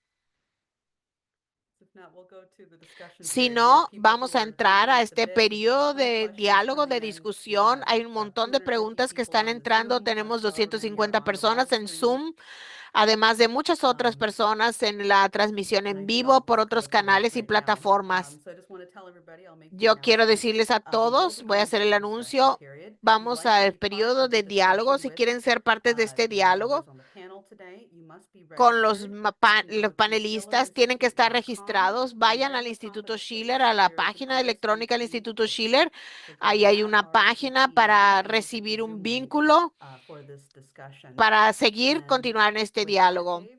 If not, we'll go to the discussion Si period. We have no, people vamos who a are entrar jumping a at the este bit. We have periodo tons of de questions diálogo, coming de in. We've discusión. got Hay un montón de 250 preguntas que people están on the entrando. Zoom, Tenemos however many are 250 on the live personas en stream. Zoom, además de muchas otras personas en la transmisión And en I think I'll vivo por just otros go to that canales y right now. plataformas. So I just want to tell everybody, I'll make the Yo quiero announcement. decirles a We will todos, be voy a going hacer to el the discussion anuncio. period. If you'd Vamos like to al be part periodo of the de diálogo. discussion Si with quieren ser parte de este the members diálogo on the panel today, you must be con los, registered. You can go los to panelistas, tienen que estar schillerinstitute.com. registrados. Vayan Right al at the top of Instituto the Schiller, page, a la there is an página electrónica del RSVP Instituto link. Schiller. Click on Ahí hay that una página RSVP para link, and you'll get the recibir un Zoom link vínculo for this discussion. para seguir, And continuar en este with that, diálogo. Dave,